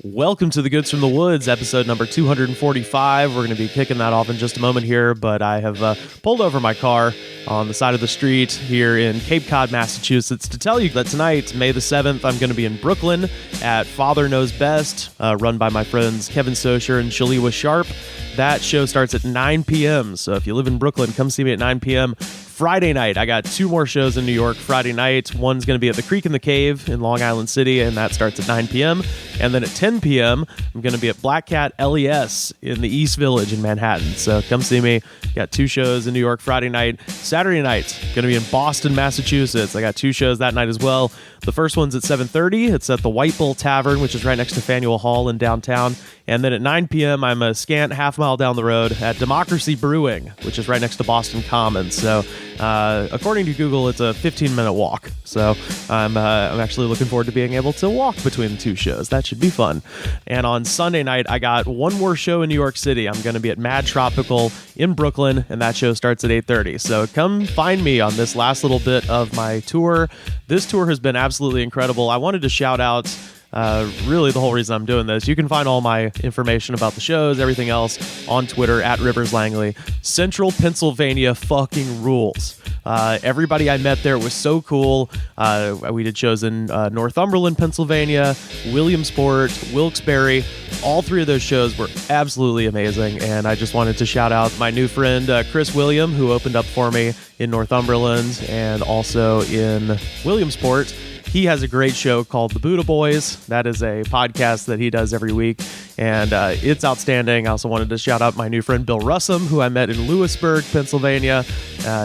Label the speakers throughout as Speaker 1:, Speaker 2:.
Speaker 1: Welcome to the Goods from the Woods, episode number 245. We're going to be kicking that off in just a moment here, but I have pulled over my car on the side of the street here in Cape Cod, Massachusetts, to tell you that tonight, May the 7th, I'm going to be in Brooklyn at Father Knows Best, run by my friends Kevin Socher and Shaliwa Sharp. That show starts at 9 p.m., so if you live in Brooklyn, come see me at 9 p.m. Friday night, I got two more shows in New York Friday night. One's going to be at the Creek in the Cave in Long Island City, and that starts at 9 p.m. And then at 10 p.m., I'm going to be at Black Cat LES in the East Village in Manhattan. So come see me. Got two shows in New York Friday night. Saturday night, going to be in Boston, Massachusetts. I got two shows that night as well. The first one's at 7:30. It's at the Y.A.L.L Tavern, which is right next to Faneuil Hall in downtown. And then at 9 p.m., I'm a scant half mile down the road at Democracy Brewing, which is right next to Boston Commons. So according to Google, it's a 15-minute walk. So I'm actually looking forward to being able to walk between the two shows. That should be fun. And on Sunday night, I got one more show in New York City. I'm going to be at Mad Tropical in Brooklyn, and that show starts at 8:30. So come find me on this last little bit of my tour. This tour has been absolutely incredible. I wanted to shout out really the whole reason I'm doing this. You can find all my information about the shows, everything else on Twitter at Rivers Langley. Central Pennsylvania fucking rules. Everybody I met there was so cool. We did shows in Northumberland, Pennsylvania, Williamsport, Wilkes-Barre. All three of those shows were absolutely amazing, and I just wanted to shout out my new friend Chris William, who opened up for me in Northumberland and also in Williamsport. He has a great show called The Buddha Boys. That is a podcast that he does every week, and it's outstanding. I also wanted to shout out my new friend Bill Russum, who I met in Lewisburg, Pennsylvania.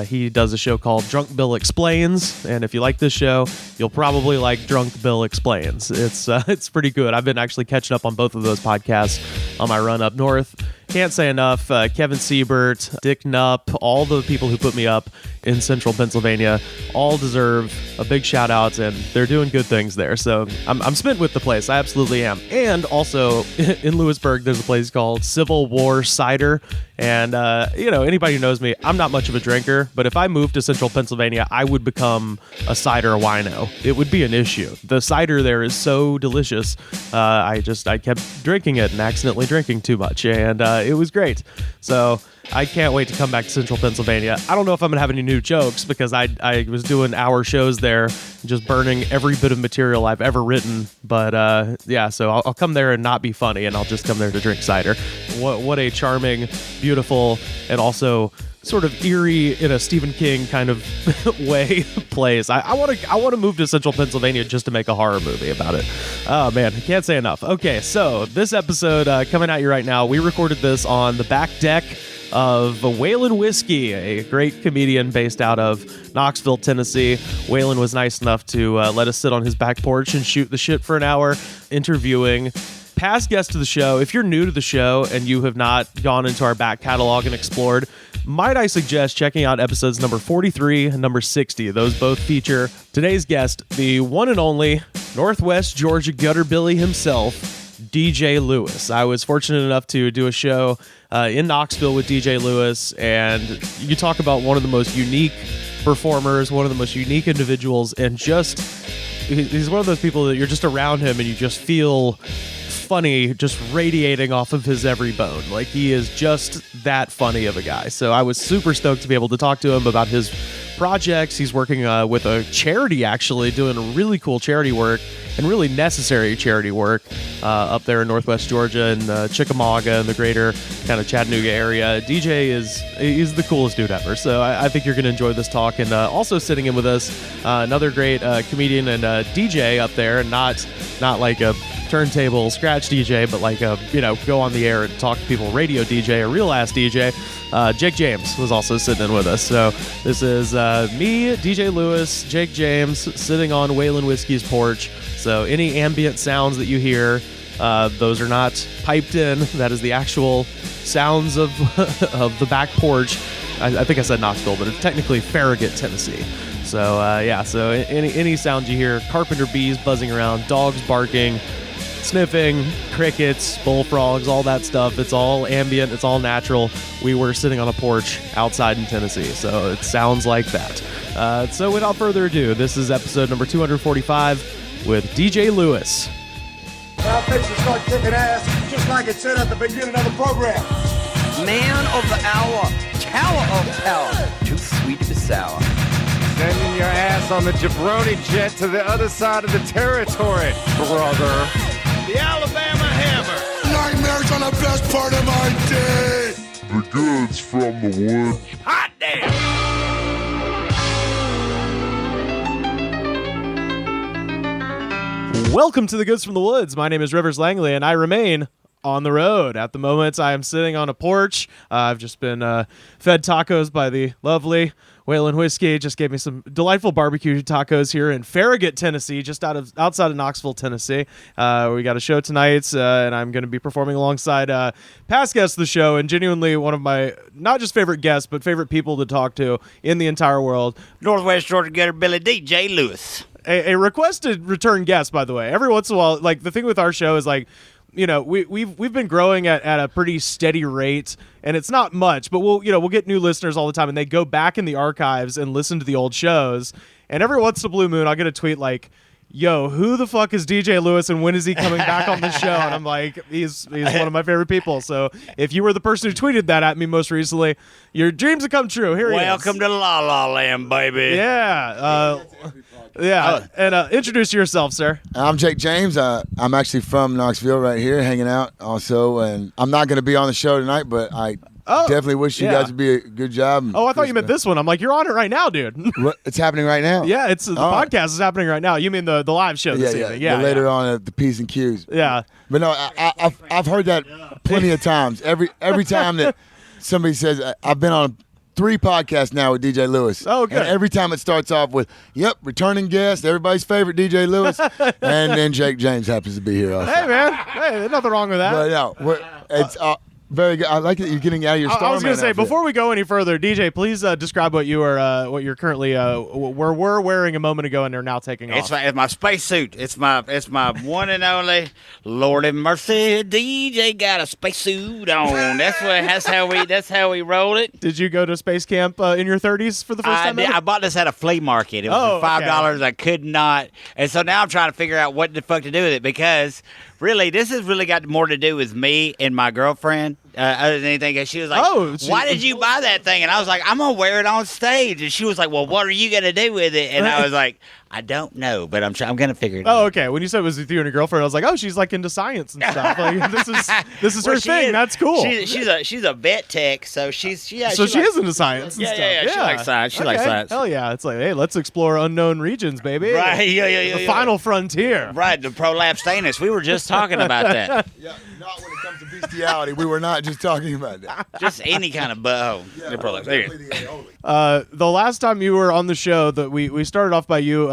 Speaker 1: He does a show called Drunk Bill Explains, and if you like this show, you'll probably like Drunk Bill Explains. It's pretty good. I've been actually catching up on both of those podcasts on my run up north. Can't say enough. Kevin Siebert, Dick Knupp, all the people who put me up in central Pennsylvania all deserve a big shout out, and they're doing good things there. So I'm spent with the place. I absolutely am. And also in Lewisburg, there's a place called Civil War Cider. And, anybody who knows me, I'm not much of a drinker, but if I moved to central Pennsylvania, I would become a cider wino. It would be an issue. The cider there is so delicious. I kept drinking it and accidentally drinking too much, and it was great. So I can't wait to come back to central Pennsylvania. I don't know if I'm going to have any new jokes because I was doing hour shows there, just burning every bit of material I've ever written. But so I'll come there and not be funny, and I'll just come there to drink cider. What a charming, beautiful, and also sort of eerie in a Stephen King kind of way place. I want to move to central Pennsylvania just to make a horror movie about it. Oh man, I can't say enough. Okay, so this episode coming at you right now, we recorded this on the back deck of Y.A.L.L Whiskey, a great comedian based out of Knoxville, Tennessee. Y.A.L.L was nice enough to let us sit on his back porch and shoot the shit for an hour, interviewing past guests of the show. If you're new to the show and you have not gone into our back catalog and explored, might I suggest checking out episodes number 43 and number 60. Those both feature today's guest, the one and only Northwest Georgia Gutter Billy himself, DJ Lewis. I was fortunate enough to do a show in Knoxville with DJ Lewis, and you talk about one of the most unique performers, one of the most unique individuals, and just he's one of those people that you're just around him and you just feel funny just radiating off of his every bone. Like, he is just that funny of a guy. So I was super stoked to be able to talk to him about his projects. He's working with a charity, actually, doing really cool charity work and really necessary charity work up there in Northwest Georgia and Chickamauga and the greater kind of Chattanooga area. DJ he's the coolest dude ever. So I think you're going to enjoy this talk. And also sitting in with us, another great comedian and DJ up there, and not like a turntable scratch DJ, but like a, go on the air and talk to people, radio DJ, a real ass DJ. Jake James was also sitting in with us. So this is me, DJ Lewis, Jake James, sitting on Y.A.L.L Whiskey's porch. So any ambient sounds that you hear, those are not piped in. That is the actual sounds of of the back porch. I think I said Knoxville, but it's technically Farragut, Tennessee. So so any sounds you hear, carpenter bees buzzing around, dogs barking, sniffing, crickets, bullfrogs, all that stuff. It's all ambient. It's all natural. We were sitting on a porch outside in Tennessee, so it sounds like that. So without further ado, this is episode number 245 with DJ Lewis.
Speaker 2: Up They should start kicking ass, just like it said at the beginning of the program.
Speaker 3: Man of the hour, tower of power, too sweet to be sour.
Speaker 4: Sending your ass on the jabroni jet to the other side of the territory, brother.
Speaker 3: The Alabama Hammer.
Speaker 2: Nightmares on the best part of my day.
Speaker 5: The goods from the woods.
Speaker 3: Hot damn.
Speaker 1: Welcome to the Goods from the Woods. My name is Rivers Langley, and I remain on the road. At the moment, I am sitting on a porch. I've just been fed tacos by the lovely Y.A.L.L Whiskey. Just gave me some delightful barbecue tacos here in Farragut, Tennessee, just outside of Knoxville, Tennessee. We got a show tonight, and I'm going to be performing alongside past guests of the show, and genuinely one of my not just favorite guests, but favorite people to talk to in the entire world.
Speaker 3: Northwest Georgia Getter Billy DJ Lewis.
Speaker 1: A requested return guest, by the way. Every once in a while, like, the thing with our show is, like, you know, we've been growing at a pretty steady rate, and it's not much, but we'll get new listeners all the time, and they go back in the archives and listen to the old shows. And every once in a blue moon, I'll get a tweet like, "Yo, who the fuck is DJ Lewis, and when is he coming back on the show?" And I'm like, he's one of my favorite people. So if you were the person who tweeted that at me most recently, your dreams have come true. Here he is.
Speaker 3: Welcome to La La Land, baby.
Speaker 1: Yeah. And introduce yourself, sir.
Speaker 6: I'm Jake James. I'm actually from Knoxville right here, hanging out also. And I'm not going to be on the show tonight, but I definitely wish you guys would be a good job.
Speaker 1: Oh, I thought you meant this one. I'm like, you're on it right now, dude.
Speaker 6: What? It's happening right now?
Speaker 1: Yeah, it's the podcast is happening right now. You mean the live show this evening? Yeah,
Speaker 6: later on at the P's and Q's.
Speaker 1: Yeah.
Speaker 6: But no, I've heard that plenty of times. Every time that somebody says, I've been on 3 podcasts now with DJ Lewis.
Speaker 1: Oh, good.
Speaker 6: And every time it starts off with, "Yep, returning guest, everybody's favorite DJ Lewis," and then Jake James happens to be here also.
Speaker 1: Hey, man. Hey, there's nothing wrong with that.
Speaker 6: But no, it's very good. I like that you're getting out of your Starman
Speaker 1: I was going to say,
Speaker 6: outfit.
Speaker 1: before we go any further, DJ, please describe what you're currently were wearing a moment ago and are now taking off.
Speaker 3: It's my spacesuit. It's my one and only. Lord have mercy, DJ got a spacesuit on. That's how we roll it.
Speaker 1: Did you go to space camp in your 30s for the first time?
Speaker 3: I bought this at a flea market. It was for $5. Okay. I could not, and so now I'm trying to figure out what the fuck to do with it, because really, this has really got more to do with me and my girlfriend other than anything. And she was like, "Why did you buy that thing?" And I was like, "I'm gonna wear it on stage." And she was like, "Well, what are you gonna do with it?" And I was like, "I don't know, but I'm gonna figure it out."
Speaker 1: Oh, okay. When you said it was with you and your girlfriend, I was like, "Oh, she's like into science and stuff." Like, this is her thing. That's cool.
Speaker 3: She's a vet tech, so she is
Speaker 1: into science. And stuff.
Speaker 3: Yeah. She likes science. She likes science.
Speaker 1: Hell yeah! It's like, hey, let's explore unknown regions, baby.
Speaker 3: Right? Yeah.
Speaker 1: The final frontier.
Speaker 3: Right. The prolapse anus. We were just talking about that.
Speaker 6: Yeah, not when it comes to bestiality. We were not just talking about that.
Speaker 3: Just any kind of the prolapse.
Speaker 1: The last time you were on the show, that we started off by you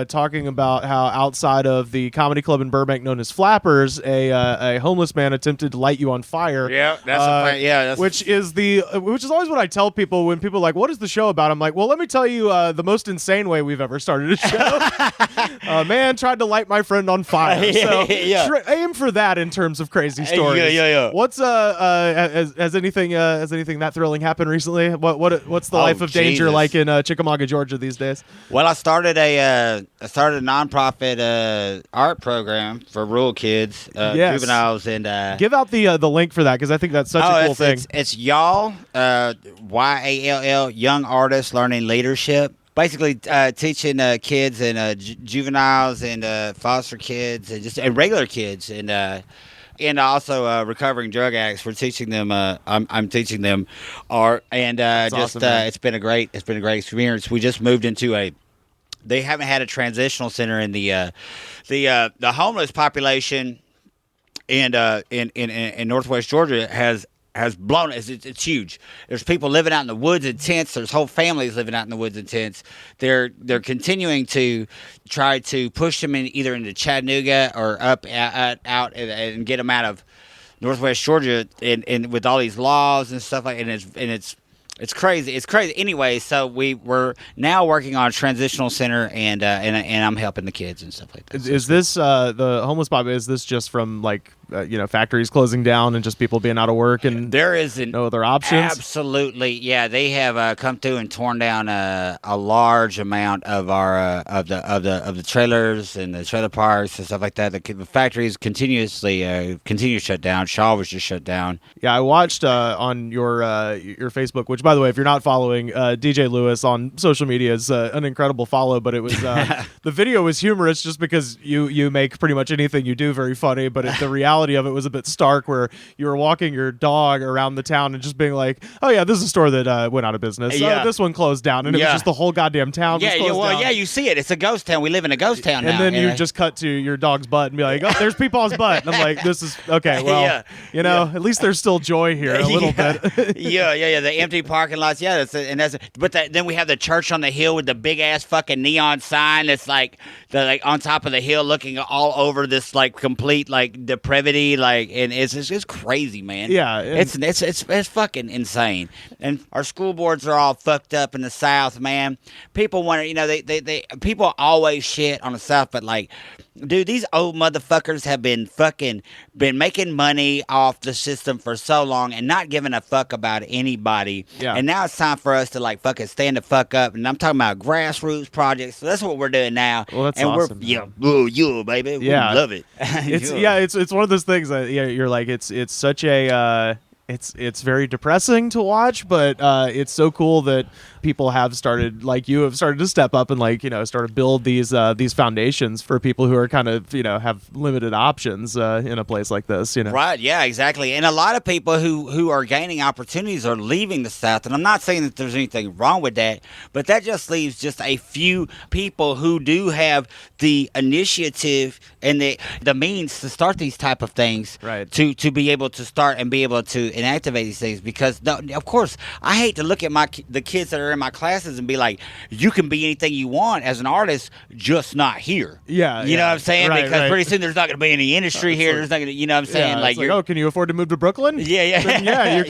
Speaker 1: talking about how outside of the comedy club in Burbank known as Flappers, a homeless man attempted to light you on fire.
Speaker 3: Yeah, that's
Speaker 1: which is always what I tell people when people are like, "What is the show about?" I'm like, "Well, let me tell you the most insane way we've ever started a show." A man tried to light my friend on fire. So aim for that in terms of crazy stories.
Speaker 3: Yeah.
Speaker 1: What's has anything that thrilling happened recently? What's the life of danger like in Chickamauga, Georgia these days?
Speaker 3: Well, I started a nonprofit art program for rural kids, juveniles, and
Speaker 1: give out the link for that, because I think that's such a cool thing.
Speaker 3: It's Y.A.L.L, Y.A.L.L, Young Artists Learning Leadership. Basically, teaching kids and juveniles and foster kids and regular kids and also recovering drug addicts. We're teaching them. I'm teaching them art, and awesome, it's been a great experience. We just moved into they haven't had a transitional center in the homeless population, and in Northwest Georgia has blown. It's huge. There's people living out in the woods in tents. There's whole families living out in the woods in tents. They're continuing to try to push them either into Chattanooga or up out and get them out of Northwest Georgia, and with all these laws and stuff like, and It's crazy. It's crazy. Anyway, so we're now working on a transitional center, and I'm helping the kids and stuff like that.
Speaker 1: Is this the homeless Bob? Is this just from like factories closing down and just people being out of work and
Speaker 3: there is
Speaker 1: no other options?
Speaker 3: Absolutely, yeah. They have come through and torn down a large amount of our of the trailers and the trailer parks and stuff like that. The factories continue to shut down. Shaw was just shut down.
Speaker 1: Yeah, I watched on your Facebook, which, by the way, if you're not following DJ Lewis on social media, is an incredible follow. But it was the video was humorous just because you make pretty much anything you do very funny. But the reality of it was a bit stark, where you were walking your dog around the town and just being like, "Oh yeah, this is a store that went out of business.
Speaker 3: Yeah.
Speaker 1: This one closed down," and it was just the whole goddamn town.
Speaker 3: Yeah,
Speaker 1: was closed down.
Speaker 3: yeah, you see it. It's a ghost town. We live in a ghost town now.
Speaker 1: And then you just cut to your dog's butt and be like, "Oh, there's Peepaw's butt." And I'm like, "This is okay. Well, at least there's still joy here a little bit."
Speaker 3: yeah. The empty parking lots. Yeah, then we have the church on the hill with the big ass fucking neon sign that's like on top of the hill, looking all over this like complete like depravity, like, and it's crazy, man.
Speaker 1: Yeah,
Speaker 3: it's fucking insane. And our school boards are all fucked up in the South, man. People want to, they people always shit on the South, but like, dude, these old motherfuckers have been making money off the system for so long and not giving a fuck about anybody.
Speaker 1: Yeah.
Speaker 3: And now it's time for us to like fucking stand the fuck up. And I'm talking about grassroots projects. So that's what we're doing now.
Speaker 1: Well, that's
Speaker 3: and
Speaker 1: awesome.
Speaker 3: Baby.
Speaker 1: Yeah.
Speaker 3: We love it.
Speaker 1: It's one of those things that you're like, it's such a it's very depressing to watch, but it's so cool that people have started to step up and start to build these foundations for people who are kind of have limited options in a place like this.
Speaker 3: Right? Yeah, exactly. And a lot of people who are gaining opportunities are leaving the South, and I'm not saying that there's anything wrong with that, but that just leaves just a few people who do have the initiative and the means to start these type of things,
Speaker 1: right?
Speaker 3: To be able to start and be able to inactivate these things, because of course I hate to look at the kids that are in my classes and be like, you can be anything you want as an artist, just not here.
Speaker 1: Yeah,
Speaker 3: you know what I'm saying?
Speaker 1: Right,
Speaker 3: because
Speaker 1: right.
Speaker 3: pretty soon there's not going to be any industry here. There's not going to, you know what I'm saying?
Speaker 1: Yeah,
Speaker 3: like,
Speaker 1: oh, can you afford to move to Brooklyn?
Speaker 3: Yeah.
Speaker 1: Then, yeah, you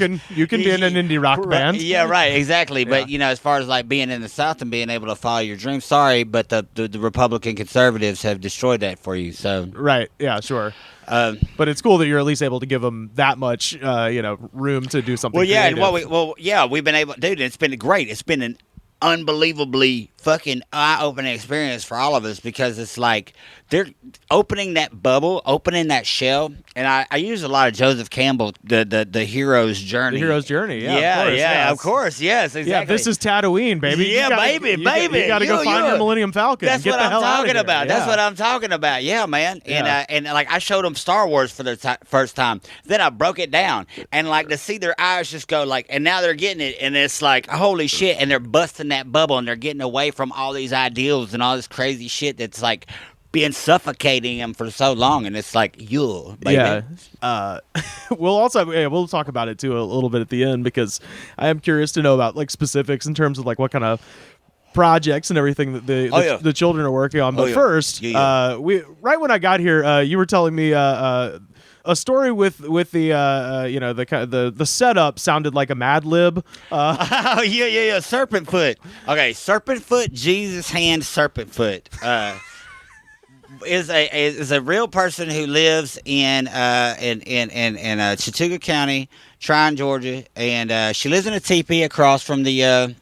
Speaker 1: can be in an indie rock band.
Speaker 3: Yeah, right, exactly.
Speaker 1: Yeah.
Speaker 3: But as far as like being in the South and being able to follow your dreams, sorry, but the Republican conservatives have destroyed that for you. So
Speaker 1: right, yeah, sure. But it's cool that you're at least able to give them that much, room to do something.
Speaker 3: Well, yeah,
Speaker 1: creative.
Speaker 3: and we've been able, dude. It's been great. It's been an unbelievably fucking eye-opening experience for all of us, because it's like they're opening that bubble, opening that shell. And I use a lot of Joseph Campbell, the hero's journey.
Speaker 1: The hero's journey, yeah.
Speaker 3: Of course, yes, exactly.
Speaker 1: Yeah, this is Tatooine, baby.
Speaker 3: Yeah, baby.
Speaker 1: You got to go find your Millennium Falcon.
Speaker 3: That's what I'm talking about.
Speaker 1: Yeah.
Speaker 3: That's what I'm talking about. Yeah, man.
Speaker 1: Yeah.
Speaker 3: And like I showed them Star Wars for the first time. Then I broke it down, and like to see their eyes just go like, and now they're getting it, and it's like, holy shit! And they're busting that bubble, and they're getting away from all these ideals and all this crazy shit that's like being suffocating them for so long. And it's like, baby.
Speaker 1: Yeah. We'll talk about it too a little bit at the end, because I am curious to know about like specifics in terms of like what kind of projects and everything that the children are working on. But first, right when I got here, you were telling me a story with the the setup sounded like a Mad Lib.
Speaker 3: Serpent foot. Okay, serpent foot. Jesus hand. Serpent foot. Is a real person who lives in Chattooga County, Tryon, Georgia, and she lives in a teepee across from the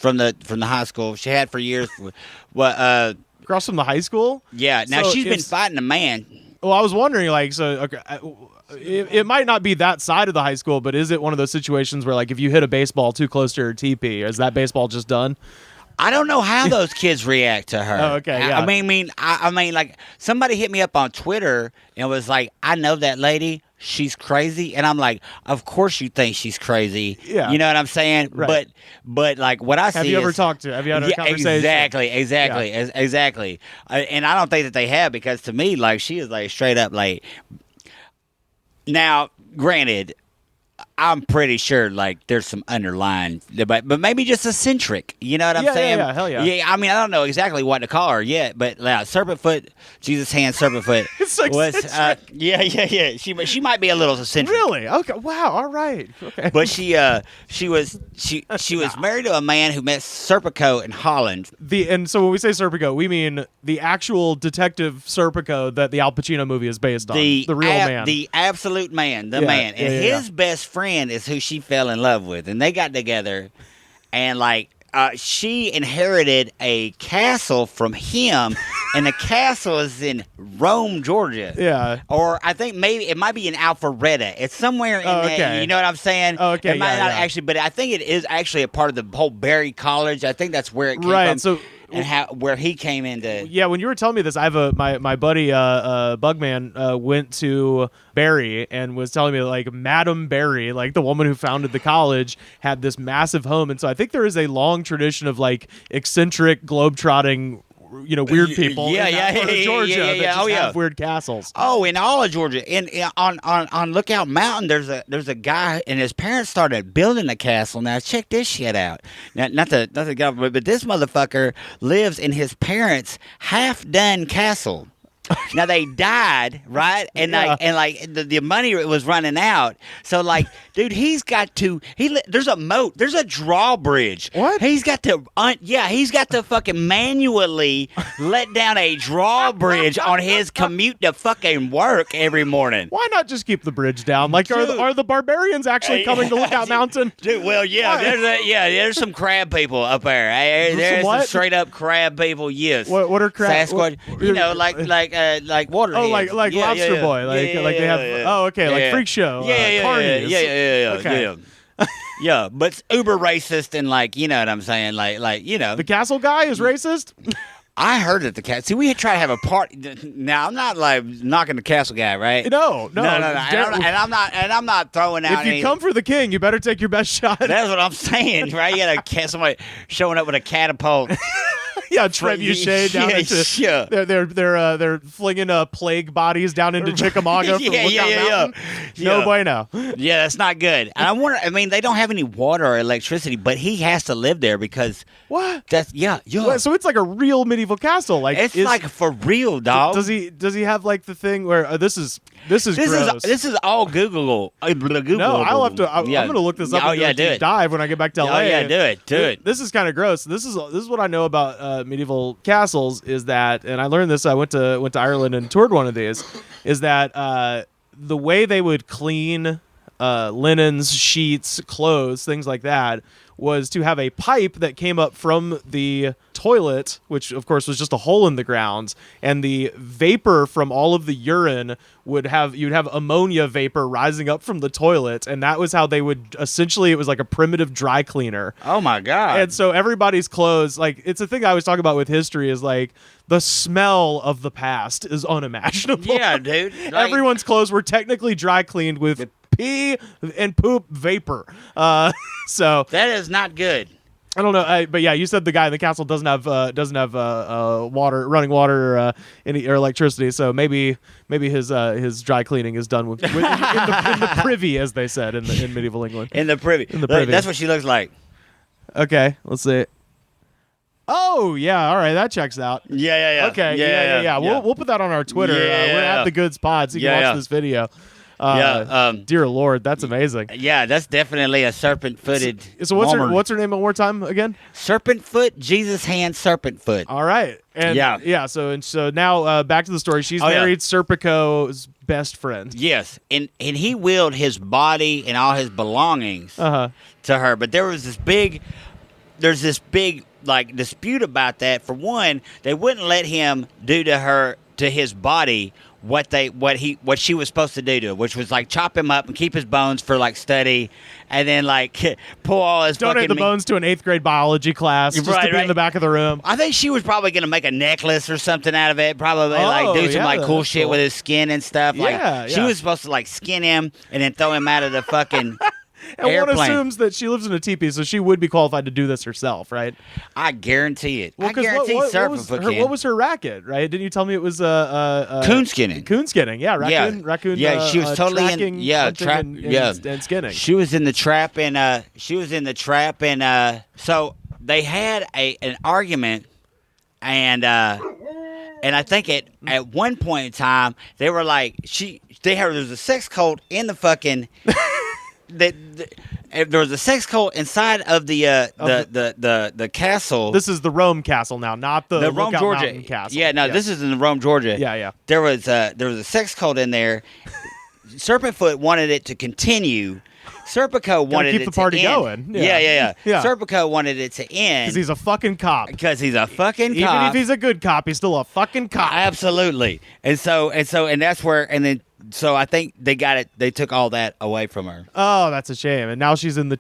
Speaker 3: high school. She had for years.
Speaker 1: Across from the high school?
Speaker 3: Yeah. Now she's been fighting a man.
Speaker 1: Well, I was wondering, like, so okay, it might not be that side of the high school, but is it one of those situations where, like, if you hit a baseball too close to her teepee, is that baseball just done?
Speaker 3: I don't know how those kids react to her.
Speaker 1: Oh, okay, yeah.
Speaker 3: I mean, like, somebody hit me up on Twitter and was like, I know that lady. She's crazy. And I'm like, of course you think she's crazy.
Speaker 1: Yeah.
Speaker 3: You know what I'm saying?
Speaker 1: Right.
Speaker 3: But like, what I see
Speaker 1: Have you ever talked to? Have you had a conversation?
Speaker 3: Exactly. And I don't think that they have, because to me, like, she is like straight up like. Now, granted, I'm pretty sure like there's some underlying, but maybe just eccentric. You know what I'm saying?
Speaker 1: Yeah, hell yeah.
Speaker 3: Yeah, I mean, I don't know exactly what to call her yet, but serpent foot, Jesus hand, serpent foot
Speaker 1: It's like
Speaker 3: was.
Speaker 1: eccentric.
Speaker 3: Yeah. She might be a little eccentric.
Speaker 1: Really? Okay. Wow. All right. Okay.
Speaker 3: But she was married to a man who met Serpico in Holland.
Speaker 1: And so when we say Serpico, we mean the actual detective Serpico that the Al Pacino movie is based on. The real man.
Speaker 3: The absolute man, the
Speaker 1: Yeah,
Speaker 3: man. And
Speaker 1: yeah.
Speaker 3: his best friend is who she fell in love with. And they got together and like she inherited a castle from him, and the castle is in Rome, Georgia.
Speaker 1: Yeah.
Speaker 3: Or I think maybe it might be in Alpharetta. It's somewhere in there.
Speaker 1: Okay.
Speaker 3: You know what I'm saying?
Speaker 1: Oh, okay,
Speaker 3: It might
Speaker 1: yeah,
Speaker 3: not
Speaker 1: yeah.
Speaker 3: actually, but I think it is actually a part of the whole Berry College. I think that's where it came
Speaker 1: Right,
Speaker 3: from.
Speaker 1: so-
Speaker 3: and where he came into.
Speaker 1: Yeah, when you were telling me this, I have my buddy Bugman went to Barry and was telling me like Madam Barry, like the woman who founded the college, had this massive home, and so I think there is a long tradition of like eccentric globetrotting, weird people.
Speaker 3: Yeah,
Speaker 1: in that
Speaker 3: yeah,
Speaker 1: part of
Speaker 3: yeah,
Speaker 1: Georgia
Speaker 3: yeah,
Speaker 1: that
Speaker 3: yeah.
Speaker 1: just
Speaker 3: Oh, yeah.
Speaker 1: have weird castles.
Speaker 3: Oh, in all of Georgia, on Lookout Mountain, there's a guy, and his parents started building a castle. Now check this shit out. Now, not the government, but this motherfucker lives in his parents' half-done castle. Now they died, right? And
Speaker 1: Yeah.
Speaker 3: the money was running out. So like, dude, there's a moat, there's a drawbridge.
Speaker 1: What?
Speaker 3: He's got to he's got to fucking manually let down a drawbridge on his commute to fucking work every morning.
Speaker 1: Why not just keep the bridge down? Like,
Speaker 3: Dude.
Speaker 1: are the barbarians actually coming to Lookout Mountain?
Speaker 3: Dude, well, yeah,
Speaker 1: Why?
Speaker 3: there's some crab people up there.
Speaker 1: Some
Speaker 3: There's some
Speaker 1: what?
Speaker 3: straight up crab people. Yes.
Speaker 1: What are crab?
Speaker 3: Sasquatch? like water.
Speaker 1: Oh, like Lobster Boy, like they have. Oh, okay, like Freak Show. Carnies.
Speaker 3: Yeah. Yeah, but it's uber racist and like, you know what I'm saying, like
Speaker 1: The castle guy is racist.
Speaker 3: I heard that the cat. See, we had tried to have a party. Now I'm not like knocking the castle guy, right?
Speaker 1: No.
Speaker 3: No. And I'm not throwing out.
Speaker 1: If you come for the king, you better take your best shot.
Speaker 3: That's what I'm saying, right? You got a cat, somebody showing up with a catapult.
Speaker 1: Yeah, trebuchet down into. They're flinging plague bodies down into Chickamauga from Lookout Mountain. No bueno.
Speaker 3: Yeah, that's not good. And I wonder. I mean, they don't have any water or electricity, but he has to live there because
Speaker 1: What?
Speaker 3: that's
Speaker 1: What, so it's like a real medieval castle. Like
Speaker 3: it's like for real, dog.
Speaker 1: Does he have like the thing where this is gross.
Speaker 3: This is all Googleable.
Speaker 1: No, I'll have to. I'm going to look this up. and do a deep dive when I get back to LA.
Speaker 3: Oh yeah, do it.
Speaker 1: This is kind of gross. This is what I know about medieval castles is that, and I learned this. I went to Ireland and toured one of these. Is that the way they would clean linens, sheets, clothes, things like that, was to have a pipe that came up from the toilet, which of course was just a hole in the ground, and the vapor from all of the urine you'd have ammonia vapor rising up from the toilet, and that was how they would essentially, it was like a primitive dry cleaner.
Speaker 3: Oh my god.
Speaker 1: And so everybody's clothes, like, it's a thing I always talk about with history, is like the smell of the past is unimaginable.
Speaker 3: Yeah, dude. Like,
Speaker 1: Everyone's clothes were technically dry cleaned with pee and poop vapor. So
Speaker 3: that is not good.
Speaker 1: I don't know, but yeah, you said the guy in the castle doesn't have water, running water, or electricity. So maybe his dry cleaning is done in the privy, as they said in medieval England.
Speaker 3: In the privy.
Speaker 1: In the privy.
Speaker 3: That's what she looks like.
Speaker 1: Okay, let's see. Oh yeah, all right, that checks out.
Speaker 3: Yeah.
Speaker 1: Okay, yeah. We'll put that on our Twitter.
Speaker 3: Yeah.
Speaker 1: We're at the Goods Pod, so you can watch this video. Dear Lord, that's amazing.
Speaker 3: Yeah, that's definitely a serpent-footed.
Speaker 1: So what's her name one more time again?
Speaker 3: Serpent foot, Jesus hand, serpent foot.
Speaker 1: All right, and yeah. So now back to the story. She's married Serpico's best friend.
Speaker 3: Yes, and he willed his body and all his belongings to her. But there's this big like dispute about that. For one, they wouldn't let him do to his body what she was supposed to do to him, which was like chop him up and keep his bones for like study, and then like pull all his
Speaker 1: donate the bones to an 8th grade biology class just to be in the back of the room.
Speaker 3: I think she was probably going to make a necklace or something out of it. Probably like do some like cool shit with his skin and stuff. Like she was supposed to like skin him and then throw him out of the fucking.
Speaker 1: And one
Speaker 3: Airplane.
Speaker 1: assumes that she lives in a teepee, so she would be qualified to do this herself, right?
Speaker 3: I guarantee it.
Speaker 1: Well,
Speaker 3: I
Speaker 1: 'cause
Speaker 3: guarantee Serpentfoot can.
Speaker 1: what was her racket, right? Didn't you tell me it was
Speaker 3: Coon skinning.
Speaker 1: Coon skinning, yeah, raccoon.
Speaker 3: Yeah, she was totally
Speaker 1: tracking,
Speaker 3: in. Yeah,
Speaker 1: hunting, and skinning.
Speaker 3: She was in the trap, and so they had an argument, and I think at one point in time they were like there was a sex cult in the fucking there was a sex cult inside of the castle.
Speaker 1: This is the Rome Castle now, not the
Speaker 3: Rome,
Speaker 1: Lookout
Speaker 3: Georgia
Speaker 1: Mountain Castle.
Speaker 3: Yeah, no,
Speaker 1: Yes.
Speaker 3: this is in Rome, Georgia.
Speaker 1: Yeah.
Speaker 3: There was a sex cult in there. Serpentfoot wanted it to continue. Serpico wanted
Speaker 1: keep
Speaker 3: it
Speaker 1: the party
Speaker 3: to end.
Speaker 1: going.
Speaker 3: Yeah.
Speaker 1: Yeah.
Speaker 3: Serpico wanted it to end
Speaker 1: Because he's a fucking cop.
Speaker 3: Even
Speaker 1: Even if he's a good cop, he's still a fucking cop.
Speaker 3: Absolutely. And that's where so I think they got it. They took all that away from her.
Speaker 1: Oh, that's a shame. And now she's in the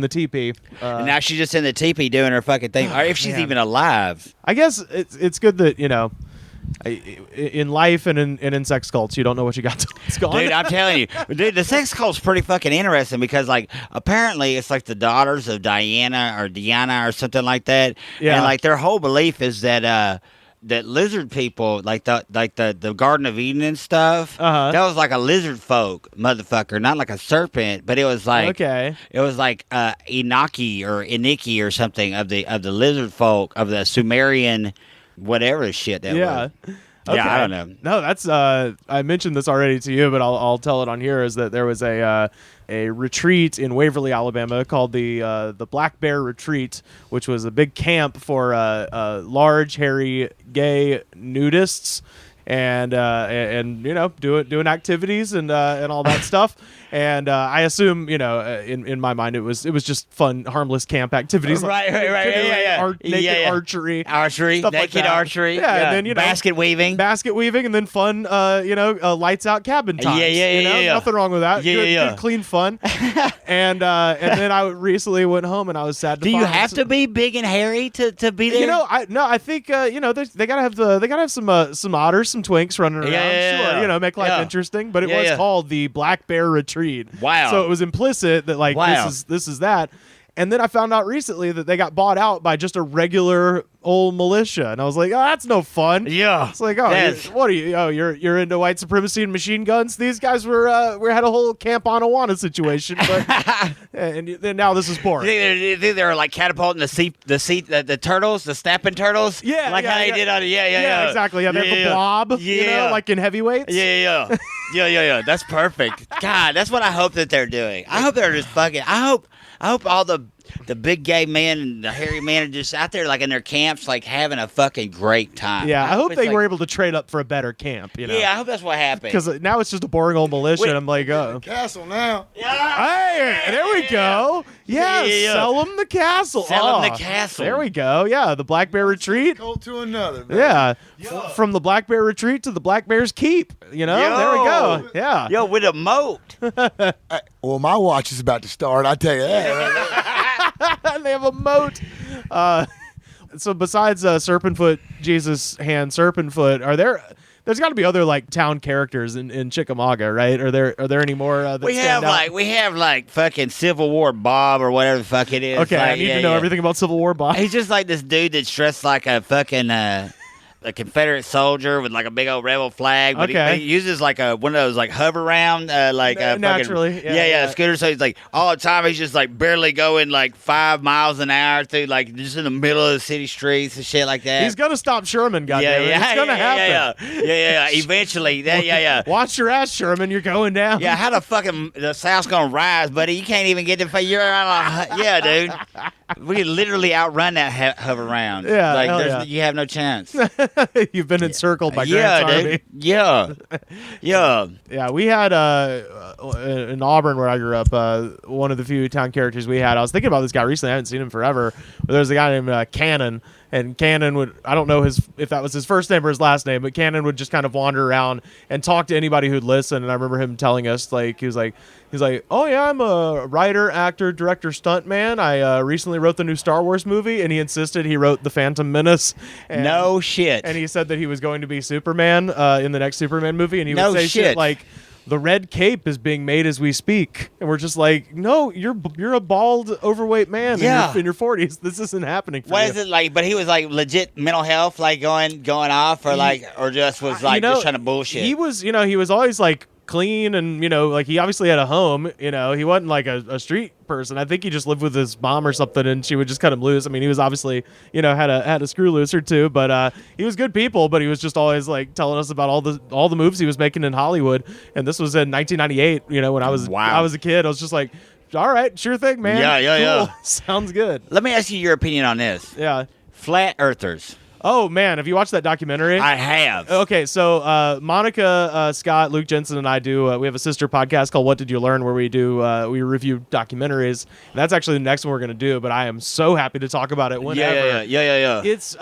Speaker 1: teepee.
Speaker 3: And now she's just in the teepee doing her fucking thing. Or if she's
Speaker 1: man.
Speaker 3: even alive.
Speaker 1: I guess it's good that in life and in sex cults, you don't know what you got till it's gone.
Speaker 3: Dude, I'm telling you. Dude, the sex cult's pretty fucking interesting because, like, apparently it's like the daughters of Diana or something like that.
Speaker 1: Yeah.
Speaker 3: And, like, their whole belief is that that lizard people, like the Garden of Eden and stuff,
Speaker 1: Uh-huh.
Speaker 3: that was like a lizard folk motherfucker, not like a serpent, but it was like
Speaker 1: Okay.
Speaker 3: it was like Iniki or something of the lizard folk of the Sumerian whatever shit that
Speaker 1: Yeah.
Speaker 3: was.
Speaker 1: Okay.
Speaker 3: Yeah, I don't know.
Speaker 1: No, that's I mentioned this already to you, but I'll tell it on here. Is that there was a retreat in Waverly, Alabama, called the Black Bear Retreat, which was a big camp for large, hairy, gay nudists, and doing activities and all that stuff. And I assume in my mind it was just fun, harmless camp activities.
Speaker 3: Right, yeah.
Speaker 1: Naked archery,
Speaker 3: Naked
Speaker 1: like that.
Speaker 3: archery,
Speaker 1: Yeah, and then
Speaker 3: basket weaving,
Speaker 1: and then fun, lights out cabin times.
Speaker 3: Yeah.
Speaker 1: Nothing wrong with that.
Speaker 3: Yeah,
Speaker 1: Good, clean fun. and then I recently went home and I was sad to
Speaker 3: Do
Speaker 1: find
Speaker 3: you have to be big and hairy to be there?
Speaker 1: I think they gotta have some otters, some twinks running around.
Speaker 3: Yeah.
Speaker 1: Sure, make life
Speaker 3: Yeah.
Speaker 1: interesting. But it
Speaker 3: Yeah,
Speaker 1: was
Speaker 3: yeah.
Speaker 1: called the Black Bear Retreat.
Speaker 3: Wow.
Speaker 1: So it was implicit that
Speaker 3: Wow.
Speaker 1: this is that. And then I found out recently that they got bought out by just a regular old militia, and I was like, "Oh, that's no fun."
Speaker 3: Yeah.
Speaker 1: It's like, "Oh, what are you? Oh, you're into white supremacy and machine guns." These guys we had a whole Camp Anawana situation, but and then now this is boring.
Speaker 3: They were like catapulting the turtles, the snapping turtles.
Speaker 1: Yeah,
Speaker 3: like how they did on
Speaker 1: Yeah, exactly. Yeah, they have the blob.
Speaker 3: Yeah.
Speaker 1: Like in heavyweights.
Speaker 3: Yeah. That's perfect. God, that's what I hope that they're doing. I hope they're just fucking. I hope all the big gay men and the hairy men are just out there like in their camps, like having a fucking great time.
Speaker 1: Yeah, I hope
Speaker 3: it's
Speaker 1: they
Speaker 3: like-
Speaker 1: were able to trade up for a better camp.
Speaker 3: Yeah, I hope that's what happened.
Speaker 1: Because now it's just a boring old militia,
Speaker 3: Wait.
Speaker 1: and I'm like, oh.
Speaker 6: Castle now.
Speaker 1: Hey, there we go. Yeah,
Speaker 3: Yeah.
Speaker 1: sell them the castle.
Speaker 3: Sell 'em
Speaker 1: Oh,
Speaker 3: the castle.
Speaker 1: There we go. Yeah, the Black Bear Retreat.
Speaker 6: Cold to another. Man.
Speaker 1: Yeah, from the Black Bear Retreat to the Black Bear's Keep. There we go. Yeah.
Speaker 3: Yo, with a moat.
Speaker 6: Well, my watch is about to start. I tell you that.
Speaker 1: They have a moat. So besides Serpentfoot, Jesus Hand Serpentfoot, there's got to be other like town characters in Chickamauga, right? Are there any more that
Speaker 3: We
Speaker 1: stand
Speaker 3: have like fucking Civil War Bob or whatever the fuck it is.
Speaker 1: Okay,
Speaker 3: like,
Speaker 1: I need to know everything about Civil War, Bob.
Speaker 3: He's just like this dude that's dressed like a fucking a Confederate soldier with like a big old rebel flag, but,
Speaker 1: Okay.
Speaker 3: he uses like one of those like hover round
Speaker 1: Naturally, yeah.
Speaker 3: scooter. So he's like all the time he's just like barely going like 5 miles an hour through like just in the middle of the city streets and shit like that.
Speaker 1: He's gonna stop Sherman, goddammit. It's gonna happen.
Speaker 3: Yeah. Eventually, yeah.
Speaker 1: Watch your ass, Sherman. You're going down.
Speaker 3: Yeah, how the fucking the South's gonna rise, buddy? You can't even get to you're around. Yeah, dude. We could literally outrun that hover round.
Speaker 1: Yeah,
Speaker 3: like
Speaker 1: hell yeah.
Speaker 3: you have no chance.
Speaker 1: You've been encircled by
Speaker 3: Yeah,
Speaker 1: Grant's
Speaker 3: dude.
Speaker 1: army.
Speaker 3: Yeah.
Speaker 1: Yeah, we had in Auburn where I grew up, one of the few town characters we had. I was thinking about this guy recently. I haven't seen him forever. But there's a guy named Cannon. And Cannon would, I don't know if that was his first name or his last name, but Cannon would just kind of wander around and talk to anybody who'd listen. And I remember him telling us, like, he was like, oh yeah, I'm a writer, actor, director, stuntman. I recently wrote the new Star Wars movie, and he insisted he wrote The Phantom Menace. And,
Speaker 3: No shit.
Speaker 1: And he said that he was going to be Superman in the next Superman movie, and he
Speaker 3: No
Speaker 1: would say
Speaker 3: shit.
Speaker 1: like the red cape is being made as we speak. And we're just like, no, you're a bald, overweight man in your 40s. This isn't happening for you.
Speaker 3: What is it like? But he was like legit mental health, like going off, or like, or just was like just trying to bullshit.
Speaker 1: He was, he was always like clean and, like he obviously had a home, he wasn't like a street person. I think he just lived with his mom or something and she would just cut him loose. I mean, he was obviously, had a screw loose or two, but he was good people, but he was just always like telling us about all the moves he was making in Hollywood. And this was in 1998, when I was a kid. I was just like, all right, sure thing, man.
Speaker 3: Yeah.
Speaker 1: Sounds good.
Speaker 3: Let me ask you your opinion on this.
Speaker 1: Yeah.
Speaker 3: Flat earthers.
Speaker 1: Oh, man. Have you watched that documentary?
Speaker 3: I have.
Speaker 1: Okay, so Monica, Scott, Luke Jensen, and I do, we have a sister podcast called What Did You Learn, where we we review documentaries. And that's actually the next one we're going to do, but I am so happy to talk about it whenever.
Speaker 3: Yeah.
Speaker 1: It's,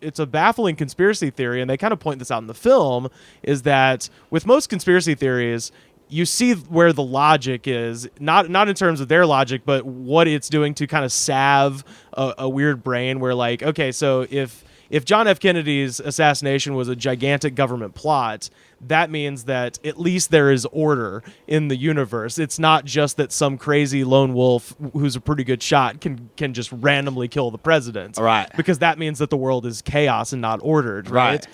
Speaker 1: it's a baffling conspiracy theory, and they kind of point this out in the film, is that with most conspiracy theories, you see where the logic is, not in terms of their logic, but what it's doing to kind of salve a weird brain where, like, okay, so if John F. Kennedy's assassination was a gigantic government plot, that means that at least there is order in the universe. It's not just that some crazy lone wolf who's a pretty good shot can just randomly kill the president.
Speaker 3: Right.
Speaker 1: Because that means that the world is chaos and not ordered, right?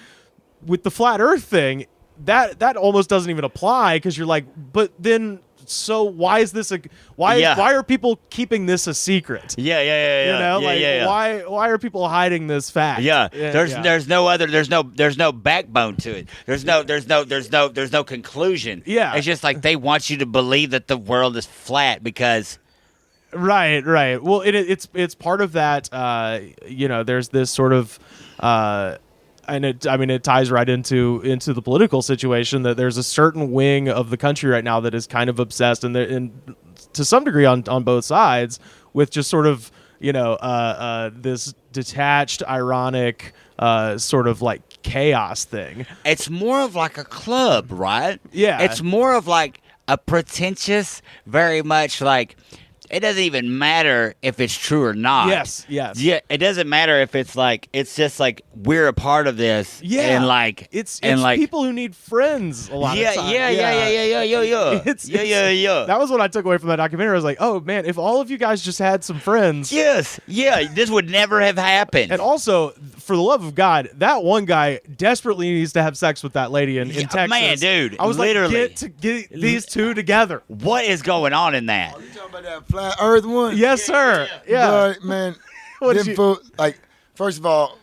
Speaker 1: With the flat earth thing, that almost doesn't even apply, because you're like, but then, so why is this why are people keeping this a secret?
Speaker 3: Yeah.
Speaker 1: Why are people hiding this fact?
Speaker 3: There's no backbone to it. There's no conclusion.
Speaker 1: Yeah.
Speaker 3: It's just like they want you to believe that the world is flat because.
Speaker 1: Right. Well, it's part of that. There's this sort of. And it ties right into the political situation, that there's a certain wing of the country right now that is kind of obsessed, and to some degree on both sides, with just sort of this detached, ironic sort of like chaos thing.
Speaker 3: It's more of like a club, right?
Speaker 1: Yeah.
Speaker 3: It's more of like a pretentious, very much like. It doesn't even matter if it's true or not.
Speaker 1: Yes.
Speaker 3: Yeah, it doesn't matter if it's like, it's just like we're a part of this.
Speaker 1: Yeah.
Speaker 3: And like
Speaker 1: it's
Speaker 3: like
Speaker 1: people who need friends a lot of times.
Speaker 3: Yeah.
Speaker 1: That was what I took away from that documentary. I was like, oh man, if all of you guys just had some friends.
Speaker 3: Yes. Yeah, this would never have happened.
Speaker 1: And also, for the love of God, that one guy desperately needs to have sex with that lady in Texas.
Speaker 3: Man, dude,
Speaker 1: I was
Speaker 3: literally.
Speaker 1: Like, get these two together.
Speaker 3: What is going on in that?
Speaker 6: You talking about that flat earth one?
Speaker 1: Yes, sir. Yeah.
Speaker 6: Man,
Speaker 1: What did you...
Speaker 6: like, first of all,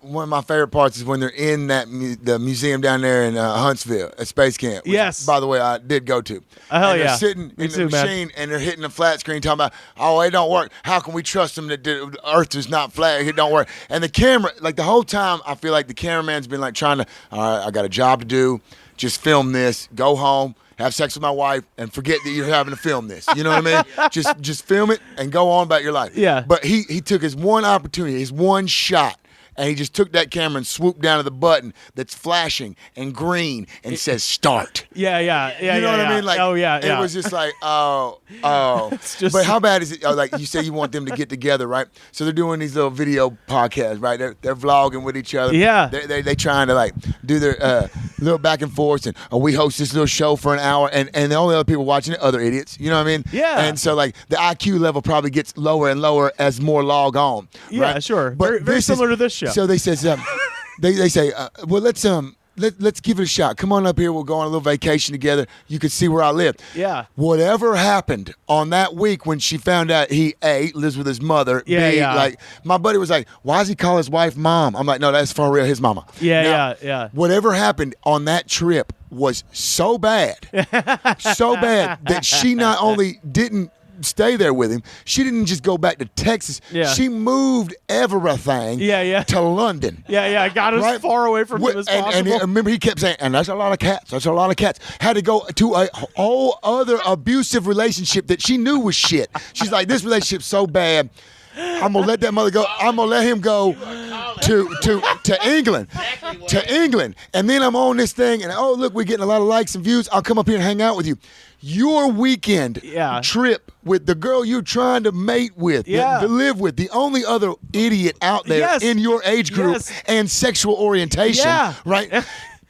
Speaker 6: one of my favorite parts is when they're in the museum down there in Huntsville at Space Camp. Which,
Speaker 1: yes.
Speaker 6: By the way, I did go to.
Speaker 1: Hell
Speaker 6: and
Speaker 1: yeah.
Speaker 6: They're sitting in the machine and they're hitting the flat screen talking about, oh, it don't work. How can we trust them that the earth is not flat? It don't work. And the camera, like the whole time, I feel like the cameraman's been like trying to, all right, I got a job to do. Just film this. Go home. Have sex with my wife, and forget that you're having to film this. You know what I mean? Just film it and go on about your life.
Speaker 1: Yeah.
Speaker 6: But he took his one opportunity, his one shot, and he just took that camera and swooped down to the button that's flashing and green and says start.
Speaker 1: Yeah.
Speaker 6: You know what I mean? Like, it was just like, oh. But how bad is it? Like you say, you want them to get together, right? So they're doing these little video podcasts, right? They're vlogging with each other.
Speaker 1: Yeah.
Speaker 6: They trying to like do their little back and forth, and we host this little show for an hour, and the only other people watching it, other idiots. You know what I mean?
Speaker 1: Yeah.
Speaker 6: And so like the IQ level probably gets lower and lower as more log on.
Speaker 1: Yeah,
Speaker 6: right?
Speaker 1: sure.
Speaker 6: But
Speaker 1: very similar to this show.
Speaker 6: So they says they say, well, let's give it a shot. Come on up here. We'll go on a little vacation together. You can see where I live.
Speaker 1: Yeah.
Speaker 6: Whatever happened on that week when she found out he A, lives with his mother.
Speaker 1: Yeah,
Speaker 6: B,
Speaker 1: yeah.
Speaker 6: like my buddy was like, why does he call his wife mom? I'm like, no, that's for real, his mama.
Speaker 1: Yeah.
Speaker 6: Whatever happened on that trip was so bad that she not only didn't stay there with him, she didn't just go back to Texas.
Speaker 1: Yeah.
Speaker 6: She moved everything to London.
Speaker 1: Yeah. Got as far away from him as possible.
Speaker 6: And remember, he kept saying, and that's a lot of cats. That's a lot of cats. Had to go to a whole other abusive relationship that she knew was shit. She's like, this relationship's so bad, I'm gonna let that mother go. I'm gonna let him go to England. To England. And then I'm on this thing, and oh, look, we're getting a lot of likes and views. I'll come up here and hang out with you. Your weekend trip with the girl you're trying to mate with, to live with, the only other idiot out there in your age group and sexual orientation, right?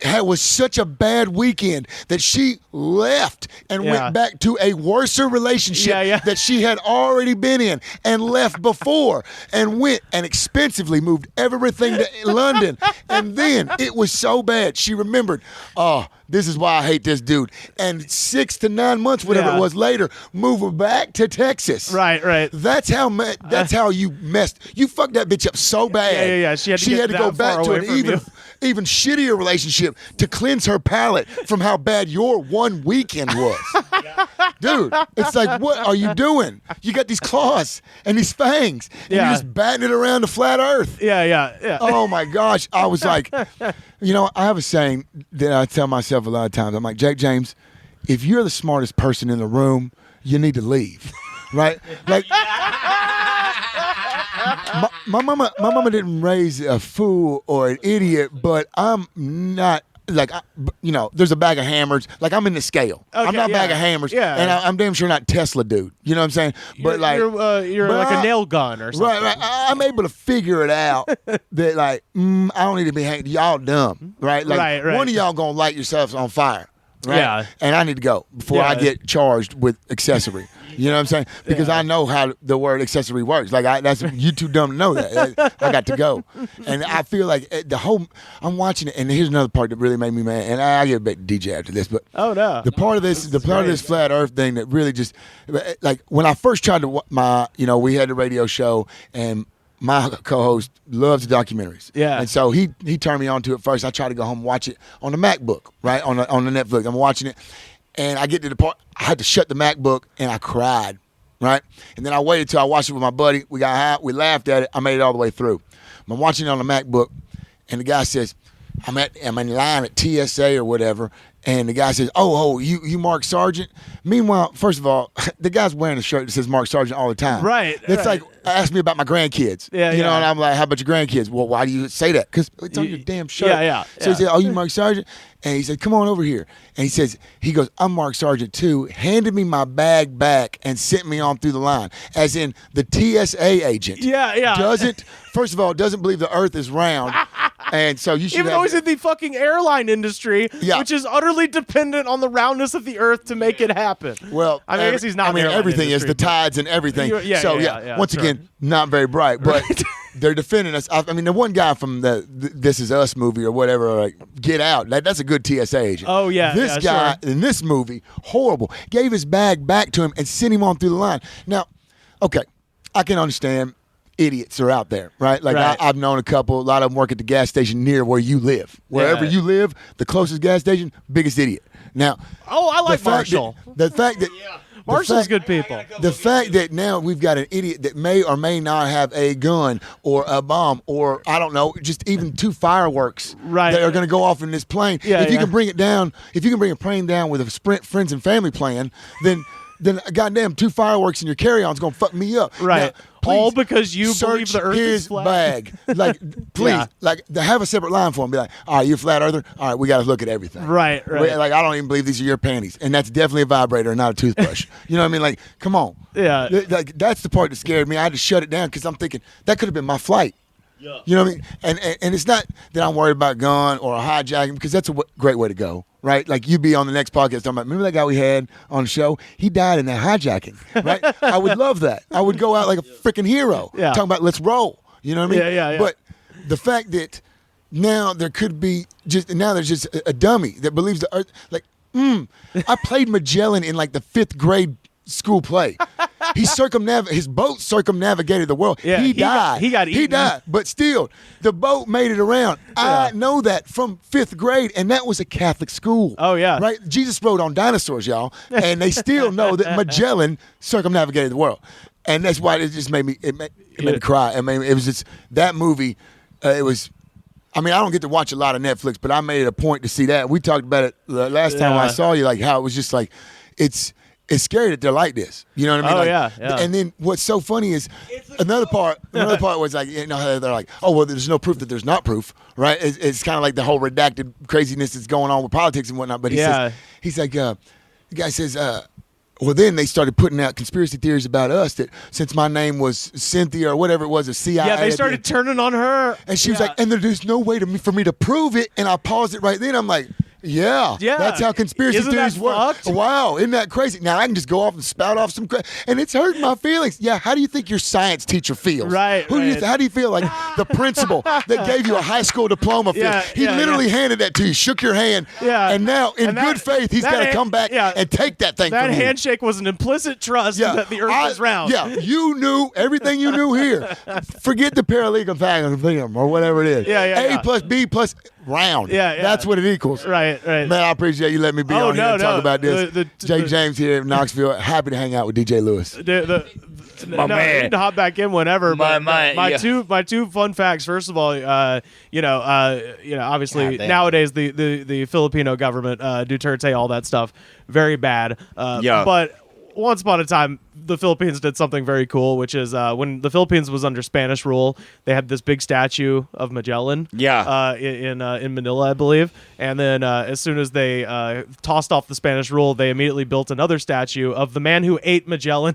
Speaker 6: was such a bad weekend that she left and went back to a worser relationship that she had already been in and left before and went and expensively moved everything to London. And then it was so bad. She remembered, this is why I hate this dude. And 6 to 9 months, whatever it was later, moving back to Texas.
Speaker 1: Right.
Speaker 6: That's how you messed. You fucked that bitch up so bad.
Speaker 1: Yeah. She had to
Speaker 6: go back to an even shittier relationship to cleanse her palate from how bad your one weekend was. Dude, it's like, what are you doing? You got these claws and these fangs, and you're just batting it around the flat earth.
Speaker 1: Yeah.
Speaker 6: Oh my gosh. I was like, I have a saying that I tell myself a lot of times. I'm like, Jake James, if you're the smartest person in the room, you need to leave. Right? Like my mama didn't raise a fool or an idiot, but I'm not like, there's a bag of hammers. Like, I'm in the scale.
Speaker 1: Okay,
Speaker 6: I'm not a bag of hammers.
Speaker 1: Yeah.
Speaker 6: And I'm damn sure not Tesla dude. You know what I'm saying? But
Speaker 1: you're like a nail gun or something.
Speaker 6: Right. I'm able to figure it out that, like, I don't need to be hanging. Y'all dumb. Right? Like,
Speaker 1: Right.
Speaker 6: one of y'all going to light yourselves on fire. Right?
Speaker 1: Yeah.
Speaker 6: And I need to go before I get charged with accessory. You know what I'm saying? Because I know how the word accessory works. Like, you too dumb to know that. I got to go. And I feel like I'm watching it, and here's another part that really made me mad. And I get back to DJ after this, but the part of this flat Earth thing that really just, like, when I first tried to, we had a radio show, and my co-host loves documentaries.
Speaker 1: Yeah.
Speaker 6: And so he turned me on to it first. I tried to go home and watch it on the MacBook, right? On the Netflix. I'm watching it. And I get to the part, I had to shut the MacBook, and I cried, right? And then I waited till I watched it with my buddy. We got high. We laughed at it. I made it all the way through. I'm watching it on the MacBook, and the guy says, I'm in line at TSA or whatever, and the guy says, oh, you Mark Sargent? Meanwhile, first of all, the guy's wearing a shirt that says Mark Sargent all the time.
Speaker 1: Right.
Speaker 6: It's like, ask me about my grandkids.
Speaker 1: Yeah,
Speaker 6: you know, and I'm like, how about your grandkids? Well, why do you say that? Because it's on your damn shirt.
Speaker 1: Yeah.
Speaker 6: So he said, oh, you Mark Sargent? And he said, come on over here. And he goes, I'm Mark Sargent too, handed me my bag back and sent me on through the line. As in, the TSA agent first of all, doesn't believe the earth is round. And so you should
Speaker 1: Even though he's in the fucking airline industry, which is utterly dependent on the roundness of the earth to make it happen.
Speaker 6: Well,
Speaker 1: I guess he's not.
Speaker 6: Everything is the tides and everything. Once again, not very bright, but they're defending us. I mean, the one guy from the This Is Us movie or whatever, like, Get Out, that's a good TSA agent.
Speaker 1: Oh yeah,
Speaker 6: this guy in this movie, horrible, gave his bag back to him and sent him on through the line. Now, okay, I can understand. Idiots are out there, right? Like, I've known a lot of them work at the gas station near where you live. Wherever you live, the closest gas station, biggest idiot. Now,
Speaker 1: I like Marshall.
Speaker 6: The fact that
Speaker 1: Marshall's good people.
Speaker 6: The fact that now we've got an idiot that may or may not have a gun or a bomb or, I don't know, just even 2 fireworks that are going to go off in this plane. If you can bring it down, if you can bring a plane down with a Sprint friends and family plan, then goddamn 2 fireworks in your carry-on is going to fuck me up.
Speaker 1: Right.
Speaker 6: Now,
Speaker 1: all because you believe the earth
Speaker 6: his
Speaker 1: is flat.
Speaker 6: Bag. Like, please, have a separate line for him. Be like, all right, you're a flat earther? All right, we got to look at everything.
Speaker 1: Right.
Speaker 6: Like, I don't even believe these are your panties. And that's definitely a vibrator, not a toothbrush. You know what I mean? Like, come on.
Speaker 1: Yeah.
Speaker 6: Like, that's the part that scared me. I had to shut it down because I'm thinking, that could have been my flight. Yeah. You know what I mean? And it's not that I'm worried about gun or hijacking, because that's a great way to go. Right? Like, you be on the next podcast talking about, remember that guy we had on the show? He died in that hijacking, right? I would love that. I would go out like a freaking hero.
Speaker 1: Yeah.
Speaker 6: Talking about, let's roll. You know what I mean?
Speaker 1: Yeah.
Speaker 6: But the fact that now there's just a dummy that believes the earth, like, I played Magellan in like the 5th grade school play. His boat circumnavigated the world.
Speaker 1: Yeah,
Speaker 6: he died.
Speaker 1: He got eaten.
Speaker 6: He died. But still, the boat made it around. I know that from 5th grade, and that was a Catholic school.
Speaker 1: Oh, yeah.
Speaker 6: Right? Jesus rode on dinosaurs, y'all. And they still know that Magellan circumnavigated the world. And that's why it just made me cry. I mean, it was just that movie. It was. I mean, I don't get to watch a lot of Netflix, but I made it a point to see that. We talked about it the last time I saw you, like how it was just like, it's scary that they're like this. You know what I mean?
Speaker 1: Oh,
Speaker 6: like,
Speaker 1: yeah.
Speaker 6: And then what's so funny is another part was like, they're like, oh, well, there's no proof that there's not proof, right? It's kind of like the whole redacted craziness that's going on with politics and whatnot. But he's like, the guy says, Well, then they started putting out conspiracy theories about us that since my name was Cynthia or whatever it was, a CIA.
Speaker 1: Yeah, they started turning on her.
Speaker 6: And she was like, and there's no way for me to prove it. And I paused it right then. I'm like, yeah, that's how conspiracy
Speaker 1: Isn't
Speaker 6: theories
Speaker 1: that
Speaker 6: work.
Speaker 1: fucked?
Speaker 6: Wow, isn't that crazy? Now I can just go off and spout off some and it's hurting my feelings. Yeah, how do you think your science teacher feels?
Speaker 1: Right,
Speaker 6: How do you feel like the principal that gave you a high school diploma feels?
Speaker 1: Yeah,
Speaker 6: He literally handed that to you, shook your hand, and now in good faith he's got to come back and take that thing
Speaker 1: That
Speaker 6: from you.
Speaker 1: handshake was an implicit trust that the earth is round.
Speaker 6: Yeah, you knew everything you knew here. Forget the parallelogram or whatever it is. A plus B plus round.
Speaker 1: Yeah.
Speaker 6: That's what it equals.
Speaker 1: Right.
Speaker 6: Man, I appreciate you letting me be on here and talk about this. Jay James here in Knoxville. Happy to hang out with DJ Lewis.
Speaker 1: My man. You can hop back in whenever. My two fun facts. First of all, obviously nowadays the Filipino government, Duterte, all that stuff, very bad. But once upon a time, the Philippines did something very cool, which is when the Philippines was under Spanish rule, they had this big statue of Magellan. In Manila, I believe. And then as soon as they tossed off the Spanish rule, they immediately built another statue of the man who ate Magellan.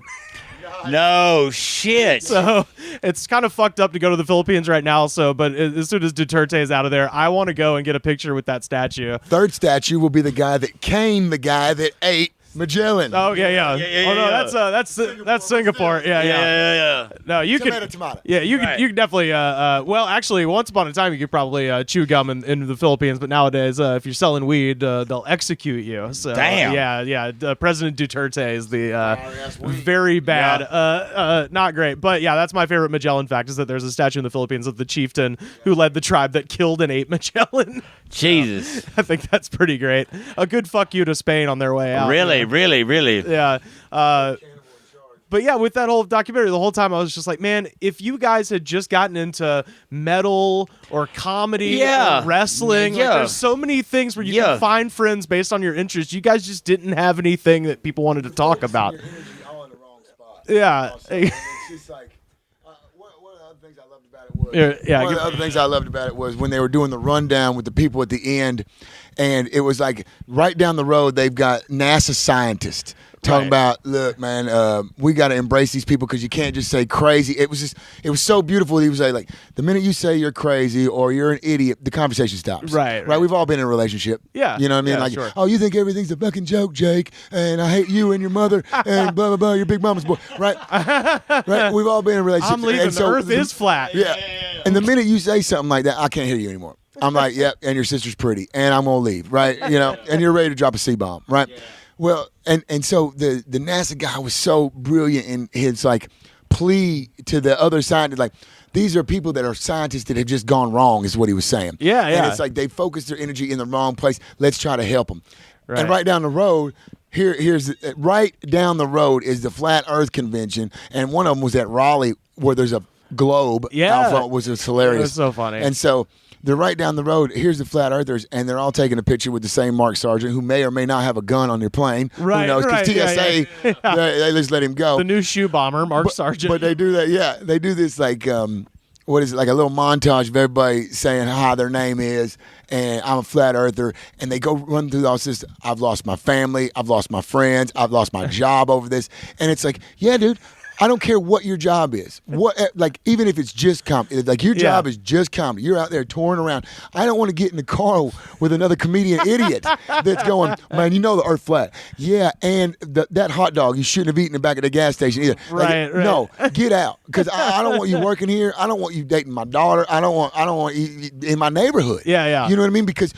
Speaker 3: No shit.
Speaker 1: So it's kind of fucked up to go to the Philippines right now. But as soon as Duterte is out of there, I want to go and get a picture with that statue.
Speaker 6: Third statue will be the guy that caned the guy that ate Magellan.
Speaker 1: Oh yeah. Oh no, that's Singapore. Yeah. No, you
Speaker 6: tomato.
Speaker 1: Yeah, you can definitely. Well, actually, once upon a time, you could probably chew gum in the Philippines, but nowadays, if you're selling weed, they'll execute you. So,
Speaker 3: damn.
Speaker 1: Yeah. President Duterte is the very bad. Not great, but yeah, that's my favorite Magellan fact is that there's a statue in the Philippines of the chieftain who led the tribe that killed and ate Magellan.
Speaker 3: Jesus.
Speaker 1: I think that's pretty great. A good fuck you to Spain on their way out.
Speaker 3: Really.
Speaker 1: Yeah. But yeah, with that whole documentary, the whole time I was just like, man, if you guys had just gotten into metal or comedy or wrestling, like, there's so many things where you can find friends based on your interests. You guys just didn't have anything that people wanted to talk about.
Speaker 6: Your energy all in the wrong spot.
Speaker 1: Yeah.
Speaker 6: It's just like one of the other things I loved about it was one of the other things I loved about it was when they were doing the rundown with the people at the end, and it was like right down the road they've got NASA scientists talking about, look, man, we got to embrace these people because you can't just say crazy. It was so beautiful. He was like, the minute you say you're crazy or you're an idiot, the conversation stops.
Speaker 1: Right.
Speaker 6: We've all been in a relationship.
Speaker 1: Yeah.
Speaker 6: You know what I mean?
Speaker 1: Yeah,
Speaker 6: like,
Speaker 1: sure.
Speaker 6: oh, you think everything's a fucking joke, Jake, and I hate you and your mother and blah, blah, blah, your big mama's boy. Right? We've all been in a relationship.
Speaker 1: I'm leaving.
Speaker 6: And
Speaker 1: The earth is flat.
Speaker 6: Yeah. And the minute you say something like that, I can't hear you anymore. I'm like, yep, and your sister's pretty, and I'm gonna leave, right? And you're ready to drop a C-bomb, right? Yeah. Well, and so the NASA guy was so brilliant in his like plea to the other side, like these are people that are scientists that have just gone wrong, is what he was saying.
Speaker 1: Yeah.
Speaker 6: And it's like they focus their energy in the wrong place. Let's try to help them.
Speaker 1: Right.
Speaker 6: And right down the road. Here's right down the road is the Flat Earth Convention, and one of them was at Raleigh, where there's a globe out front, which was hilarious.
Speaker 1: It was so funny.
Speaker 6: And so they're right down the road. Here's the Flat Earthers, and they're all taking a picture with the same Mark Sargent, who may or may not have a gun on their plane.
Speaker 1: Right,
Speaker 6: who knows? Because TSA, they just let him go.
Speaker 1: The new shoe bomber, Mark Sargent.
Speaker 6: But they do that, yeah. They do this like, what is it, like a little montage of everybody saying how their name is, and I'm a Flat Earther, and they go run through all this. I've lost my family. I've lost my friends. I've lost my job over this. And it's like, yeah, dude, I don't care what your job is. Like, even if it's just comedy. Like, your job is just comedy. You're out there touring around. I don't want to get in the car with another comedian idiot that's going, man, you know the earth flat. Yeah, and that hot dog you shouldn't have eaten in the back of the gas station either.
Speaker 1: Right.
Speaker 6: No, get out. Because I don't want you working here. I don't want you dating my daughter. I don't want you in my neighborhood.
Speaker 1: Yeah.
Speaker 6: You know what I mean? Because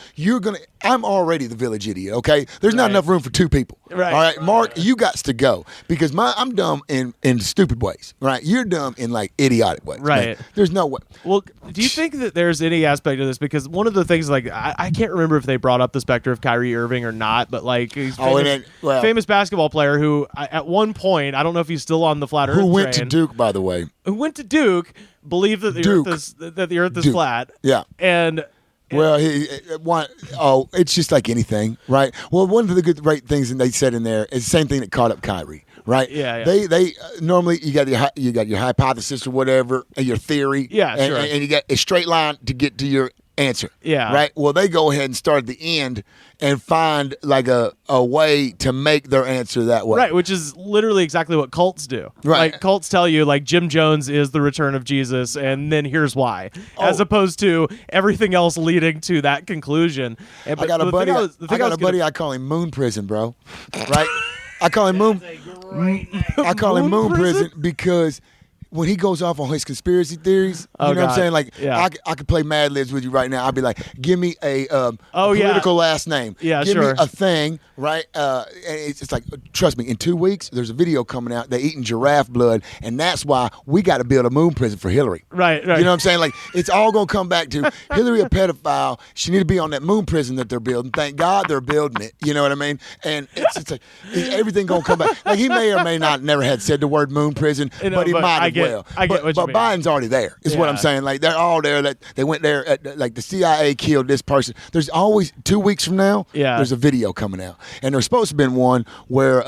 Speaker 6: I'm already the village idiot, okay? There's not enough room for two people.
Speaker 1: Right.
Speaker 6: All right, Mark, you got to go. Because I'm dumb in stupid ways, right? You're dumb in like idiotic ways.
Speaker 1: Right.
Speaker 6: Man. There's no way.
Speaker 1: Well, do you think that there's any aspect of this? Because one of the things, like, I can't remember if they brought up the specter of Kyrie Irving or not, but like, he's famous basketball player who, at one point, I don't know if he's still on the flat Earth
Speaker 6: who went
Speaker 1: train,
Speaker 6: to Duke, by the way.
Speaker 1: Who went to Duke, believed that the Earth is flat.
Speaker 6: Yeah.
Speaker 1: And
Speaker 6: well, it's just like anything, right? Well, one of the great things that they said in there is the same thing that caught up Kyrie, right?
Speaker 1: Yeah.
Speaker 6: They normally you got your hypothesis or whatever, your theory,
Speaker 1: Yeah,
Speaker 6: and,
Speaker 1: sure.
Speaker 6: and you got a straight line to get to your answer.
Speaker 1: Yeah.
Speaker 6: Right? Well, they go ahead and start at the end and find like a way to make their answer that way.
Speaker 1: Right, which is literally exactly what cults do.
Speaker 6: Right.
Speaker 1: Like cults tell you like Jim Jones is the return of Jesus and then here's why. As opposed to everything else leading to that conclusion. And,
Speaker 6: I got a buddy. I call him Moon Prison, bro. Right? I call him Moon. I call him Moon Prison because when he goes off on his conspiracy theories, you know what I'm saying? Like,
Speaker 1: Yeah.
Speaker 6: I could play Mad Libs with you right now. I'd be like, give me a
Speaker 1: Oh, yeah.
Speaker 6: political last name.
Speaker 1: Yeah,
Speaker 6: give
Speaker 1: sure.
Speaker 6: me a thing, right? And it's like, trust me, in 2 weeks, there's a video coming out. They're eating giraffe blood, and that's why we got to build a moon prison for Hillary.
Speaker 1: Right.
Speaker 6: You know what I'm saying? Like, it's all going to come back to Hillary a pedophile. She need to be on that moon prison that they're building. Thank God they're building it. You know what I mean? And it's like, everything going to come back. Like, he may or may not never had said the word moon prison, but he might have well.
Speaker 1: I get what you
Speaker 6: but
Speaker 1: mean.
Speaker 6: Biden's already there, is what I'm
Speaker 1: Yeah.
Speaker 6: saying. Like, they're all there. That they went there, like, the CIA killed this person. There's always, 2 weeks from now, there's a video coming out. And there's supposed to have been one where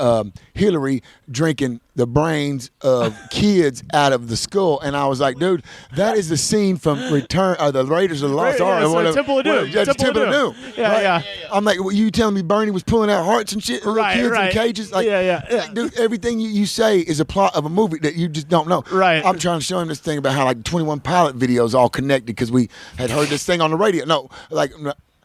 Speaker 6: Hillary drinking the brains of kids out of the skull. And I was like, dude, that is the scene from the Raiders of the Lost Ark.
Speaker 1: Right, yeah, so Temple of Doom.
Speaker 6: Temple of Doom.
Speaker 1: Yeah,
Speaker 6: right?
Speaker 1: yeah.
Speaker 6: I'm like, well, you telling me Bernie was pulling out hearts and shit?
Speaker 1: Right,
Speaker 6: kids
Speaker 1: right.
Speaker 6: in cages? Like,
Speaker 1: Yeah.
Speaker 6: like, dude, everything you say is a plot of a movie that you just don't know.
Speaker 1: Right.
Speaker 6: I'm trying to show him this thing about how like 21 Pilot videos all connected because we had heard this thing on the radio. No, like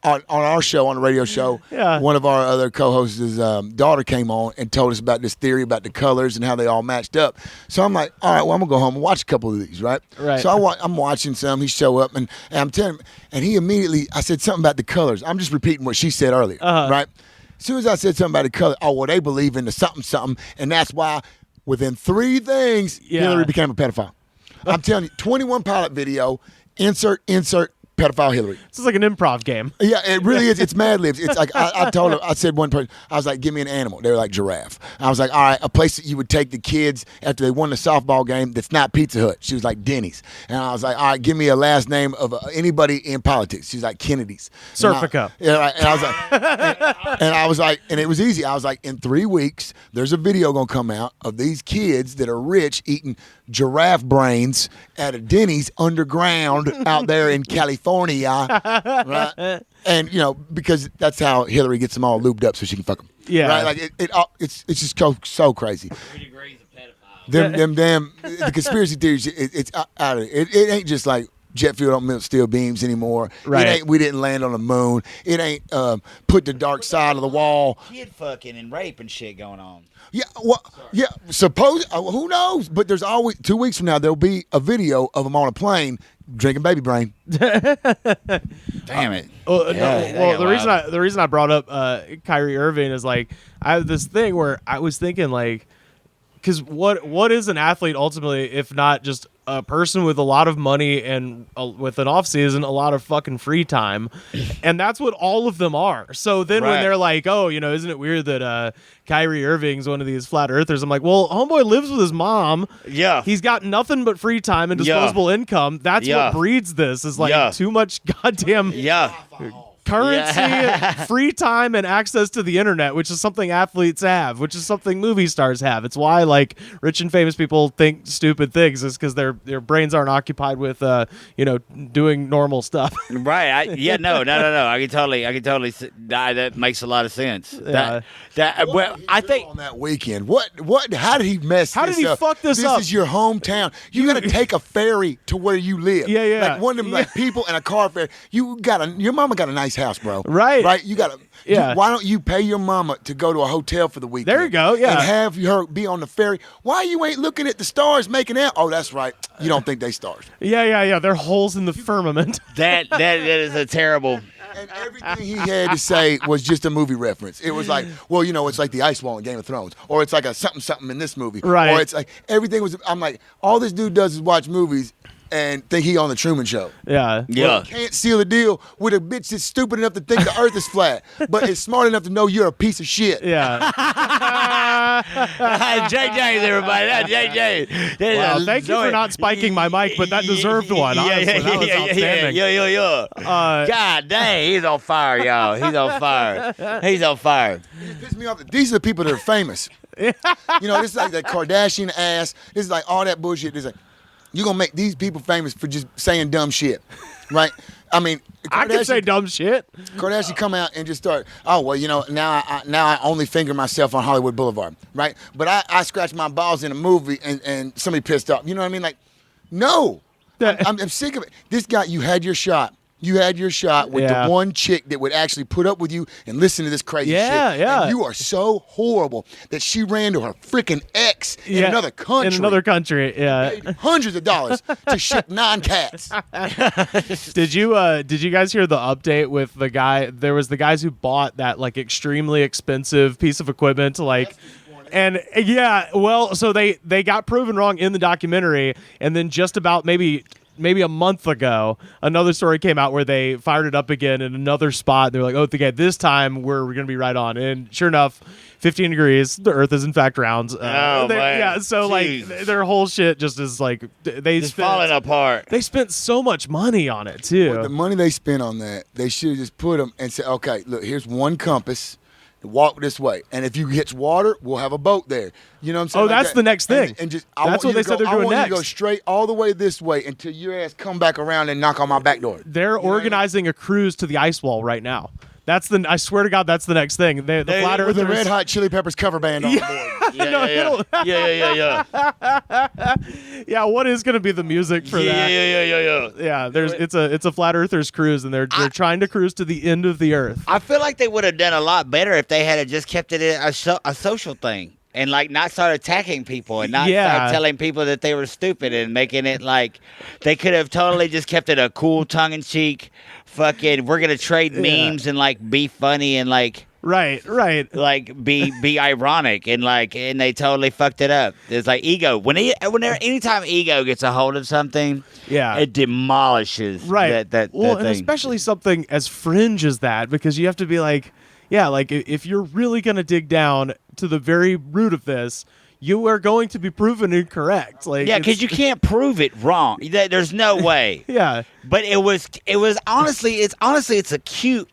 Speaker 6: on our show, on the radio show, one of our other co-hosts' daughter came on and told us about this theory about the colors and how they all matched up. So I'm like, all right, well, I'm going to go home and watch a couple of these, right?
Speaker 1: Right.
Speaker 6: So I'm watching some. He show up, and I'm telling him, and he immediately, I said something about the colors. I'm just repeating what she said earlier, right? As soon as I said something about the color, well, they believe in the something, and that's why within 3 things, Hillary became a pedophile. I'm telling you, 21 Pilot video, insert, pedophile Hillary.
Speaker 1: This is like an improv game.
Speaker 6: Yeah, it really is. It's Mad Libs. It's like I told her, I said one person, I was like, give me an animal. They were like giraffe. I was like, all right, a place that you would take the kids after they won the softball game that's not Pizza Hut. She was like Denny's. And I was like, all right, give me a last name of anybody in politics. She's like Kennedy's.
Speaker 1: Serpico.
Speaker 6: Yeah, right. And I was like, and it was easy. I was like, in 3 weeks, there's a video gonna come out of these kids that are rich eating giraffe brains at a Denny's underground out there in California, right? And because that's how Hillary gets them all lubed up so she can fuck them.
Speaker 1: Yeah,
Speaker 6: right. Like it's just so crazy. The conspiracy theories. It's out of it. It ain't just like jet fuel don't melt steel beams anymore.
Speaker 1: Right.
Speaker 6: It ain't we didn't land on the moon. It ain't put the dark side of the wall.
Speaker 3: Kid fucking and rape and shit going on.
Speaker 6: Yeah, well, yeah. Suppose who knows? But there's always 2 weeks from now there'll be a video of them on a plane drinking baby brain.
Speaker 3: Damn it.
Speaker 1: The reason I brought up Kyrie Irving is like I have this thing where I was thinking like, because what is an athlete ultimately if not just a person with a lot of money and with an off season, a lot of fucking free time, and that's what all of them are. So then when they're like, oh, isn't it weird that Kyrie Irving's one of these flat earthers? I'm like, well, homeboy lives with his mom.
Speaker 3: Yeah,
Speaker 1: he's got nothing but free time and disposable income. That's what breeds this. Is like too much goddamn currency, free time, and access to the internet, which is something athletes have, which is something movie stars have. It's why like rich and famous people think stupid things is because their brains aren't occupied with doing normal stuff.
Speaker 3: Right. No. I can totally that makes a lot of sense.
Speaker 1: Yeah.
Speaker 3: I think
Speaker 6: on that weekend, what? How did he mess?
Speaker 1: How
Speaker 6: this
Speaker 1: did he
Speaker 6: up?
Speaker 1: fuck this up?
Speaker 6: This is your hometown. You got to take a ferry to where you live.
Speaker 1: Yeah.
Speaker 6: Like one of them, like people in a car ferry. Your mama got a nice house, bro.
Speaker 1: Right.
Speaker 6: You got to.
Speaker 1: Yeah.
Speaker 6: Why don't you pay your mama to go to a hotel for the weekend?
Speaker 1: There you go. Yeah.
Speaker 6: And have her be on the ferry. Why you ain't looking at the stars making out? Oh, that's right. You don't think they stars.
Speaker 1: Yeah. They're holes in the firmament.
Speaker 3: that is a terrible.
Speaker 6: And everything he had to say was just a movie reference. It was like, well, it's like the ice wall in Game of Thrones, or it's like a something in this movie,
Speaker 1: right?
Speaker 6: Or it's like everything was. I'm like, all this dude does is watch movies and think he on the Truman Show.
Speaker 1: Yeah.
Speaker 6: Well, can't seal a deal with a bitch that's stupid enough to think the Earth is flat, but is smart enough to know you're a piece of shit.
Speaker 1: Yeah.
Speaker 3: JJ, everybody. JJ.
Speaker 1: Wow, thank you for not spiking my mic, but that deserved one. Honestly, that was outstanding.
Speaker 3: Yeah. God dang, he's on fire, y'all. He's on fire.
Speaker 6: It pisses me off that these are the people that are famous. This is like that Kardashian ass. This is like all that bullshit. This is like, you're going to make these people famous for just saying dumb shit, right? I mean,
Speaker 1: I can say dumb shit.
Speaker 6: Kardashian come out and just start, oh, well, now I only finger myself on Hollywood Boulevard, right? But I scratched my balls in a movie and somebody pissed off. You know what I mean? Like, no. I'm sick of it. This guy, you had your shot. You had your shot with the one chick that would actually put up with you and listen to this crazy shit.
Speaker 1: Yeah.
Speaker 6: And you are so horrible that she ran to her freaking ex in another country.
Speaker 1: In another country, yeah.
Speaker 6: Paid hundreds of dollars to ship 9 cats.
Speaker 1: Did you guys hear the update with the guy? There was the guys who bought that like extremely expensive piece of equipment to like. And so they got proven wrong in the documentary, and then just about maybe a month ago, another story came out where they fired it up again in another spot. They're like, oh, okay, this time we're going to be right on. And sure enough, 15 degrees, the Earth is in fact round.
Speaker 7: Oh, man.
Speaker 1: Yeah, so
Speaker 7: Jeez.
Speaker 1: like their whole shit just is like
Speaker 7: falling apart.
Speaker 1: They spent so much money on it too.
Speaker 6: Well, the money they spent on that, they should have just put them and said, okay, look, here's one compass. Walk this way, and if you hit water, we'll have a boat there. You know what I'm saying?
Speaker 1: Oh, that's the next thing.
Speaker 6: And just
Speaker 1: That's what they said they're doing
Speaker 6: I want
Speaker 1: next.
Speaker 6: you to go straight all the way this way until your ass come back around and knock on my back door.
Speaker 1: They're organizing a cruise to the ice wall right now. I swear to God, that's the next thing. The flat
Speaker 6: With the
Speaker 1: earthers.
Speaker 6: Red Hot Chili Peppers cover band on board.
Speaker 7: Yeah.
Speaker 1: Yeah, what is going to be the music for that?
Speaker 7: Yeah.
Speaker 1: Yeah, it's a flat earthers cruise, and they're trying to cruise to the end of the earth.
Speaker 3: I feel like they would have done a lot better if they had just kept it a social thing and like not start attacking people and not start telling people that they were stupid and making it like they could have totally just kept it a cool tongue-in-cheek fucking we're gonna trade memes and like be funny and like
Speaker 1: Right.
Speaker 3: like be ironic and they totally fucked it up. It's like ego anytime ego gets a hold of something, it demolishes that
Speaker 1: and
Speaker 3: thing.
Speaker 1: especially something as fringe as that, because you have to be like, like if you're really gonna dig down to the very root of this, you are going to be proven incorrect. Like,
Speaker 3: because you can't prove it wrong. There's no way. But it was honestly, it's cute.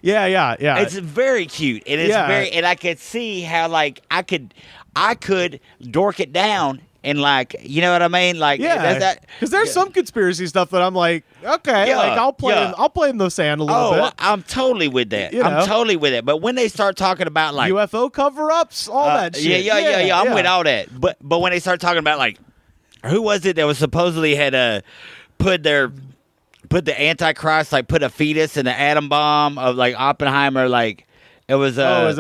Speaker 1: Yeah.
Speaker 3: It's very cute. And it's very, and I could see how like I could dork it down and like, you know what I mean? Like,
Speaker 1: because there's some conspiracy stuff that I'm like, okay, like I'll play in the sand a little bit.
Speaker 3: I'm totally with that. I'm totally with it. But when they start talking about like
Speaker 1: UFO cover-ups, all that shit.
Speaker 3: Yeah. I'm with all that. But when they start talking about like, who was it that was supposedly had put the Antichrist, like put a fetus in the atom bomb of like Oppenheimer, like it was.
Speaker 1: That's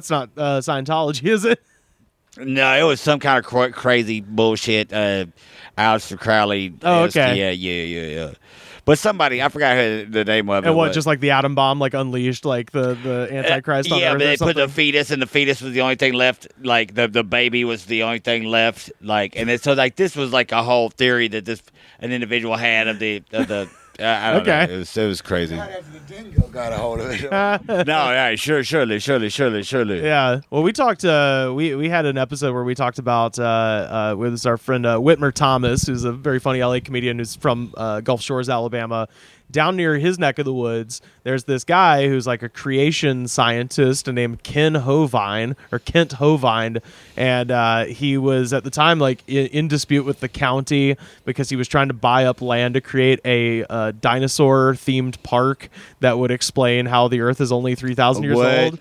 Speaker 1: not Scientology, is it?
Speaker 3: No, it was some kind of crazy bullshit. Aleister Crowley.
Speaker 1: Oh, okay.
Speaker 3: Yeah. But somebody, I forgot who the name of it.
Speaker 1: And what, just like the atom bomb, like unleashed, like the Antichrist on Earth?
Speaker 3: Yeah, but they
Speaker 1: or something?
Speaker 3: put the fetus, and the fetus was the only thing left. Like the baby was the only thing left. Like, and so like this was like a whole theory that an individual had of the. I don't know. It was crazy.
Speaker 6: Right after the dingo got a hold of it.
Speaker 3: No, yeah, surely.
Speaker 1: Yeah. Well, we talked. We had an episode where we talked about with our friend Whitmer Thomas, who's a very funny LA comedian who's from Gulf Shores, Alabama. Down near his neck of the woods, there's this guy who's like a creation scientist named Kent Hovind, and he was at the time like in dispute with the county because he was trying to buy up land to create a dinosaur-themed park that would explain how the Earth is only 3,000 years old.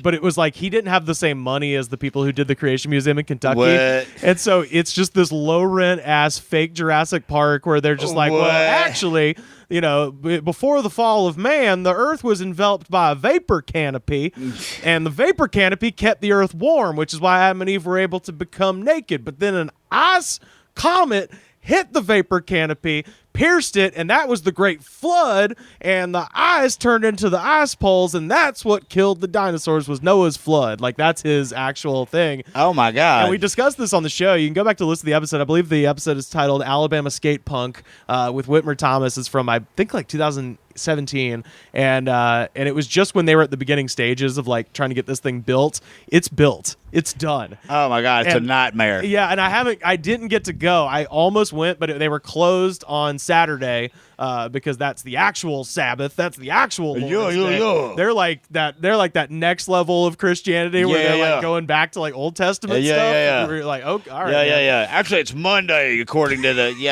Speaker 1: But it was like he didn't have the same money as the people who did the Creation Museum in Kentucky, and so it's just this low-rent ass fake Jurassic Park where they're just like, well, actually. You know, before the fall of man, the Earth was enveloped by a vapor canopy, and the vapor canopy kept the Earth warm, which is why Adam and Eve were able to become naked. But then an ice comet hit the vapor canopy, pierced it, and that was the Great Flood, and the ice turned into the ice poles, and that's what killed the dinosaurs, was Noah's flood. Like, that's his actual thing.
Speaker 3: Oh, my God.
Speaker 1: And we discussed this on the show. You can go back to listen to the episode. I believe the episode is titled Alabama Skate Punk with Whitmer Thomas. It's from, I think, like 2017, and it was just when they were at the beginning stages of, like, trying to get this thing built. It's built. It's done.
Speaker 3: Oh, my God. It's a nightmare.
Speaker 1: Yeah, and I didn't get to go. I almost went, but they were closed on Saturday because that's the actual Sabbath. That's the actual Lord's
Speaker 7: Yeah.
Speaker 1: Day. They're like that next level of Christianity where they're like going back to like Old Testament stuff.
Speaker 7: Yeah.
Speaker 1: Where you're like, okay, all right.
Speaker 7: Yeah. Actually, it's Monday according to the
Speaker 1: You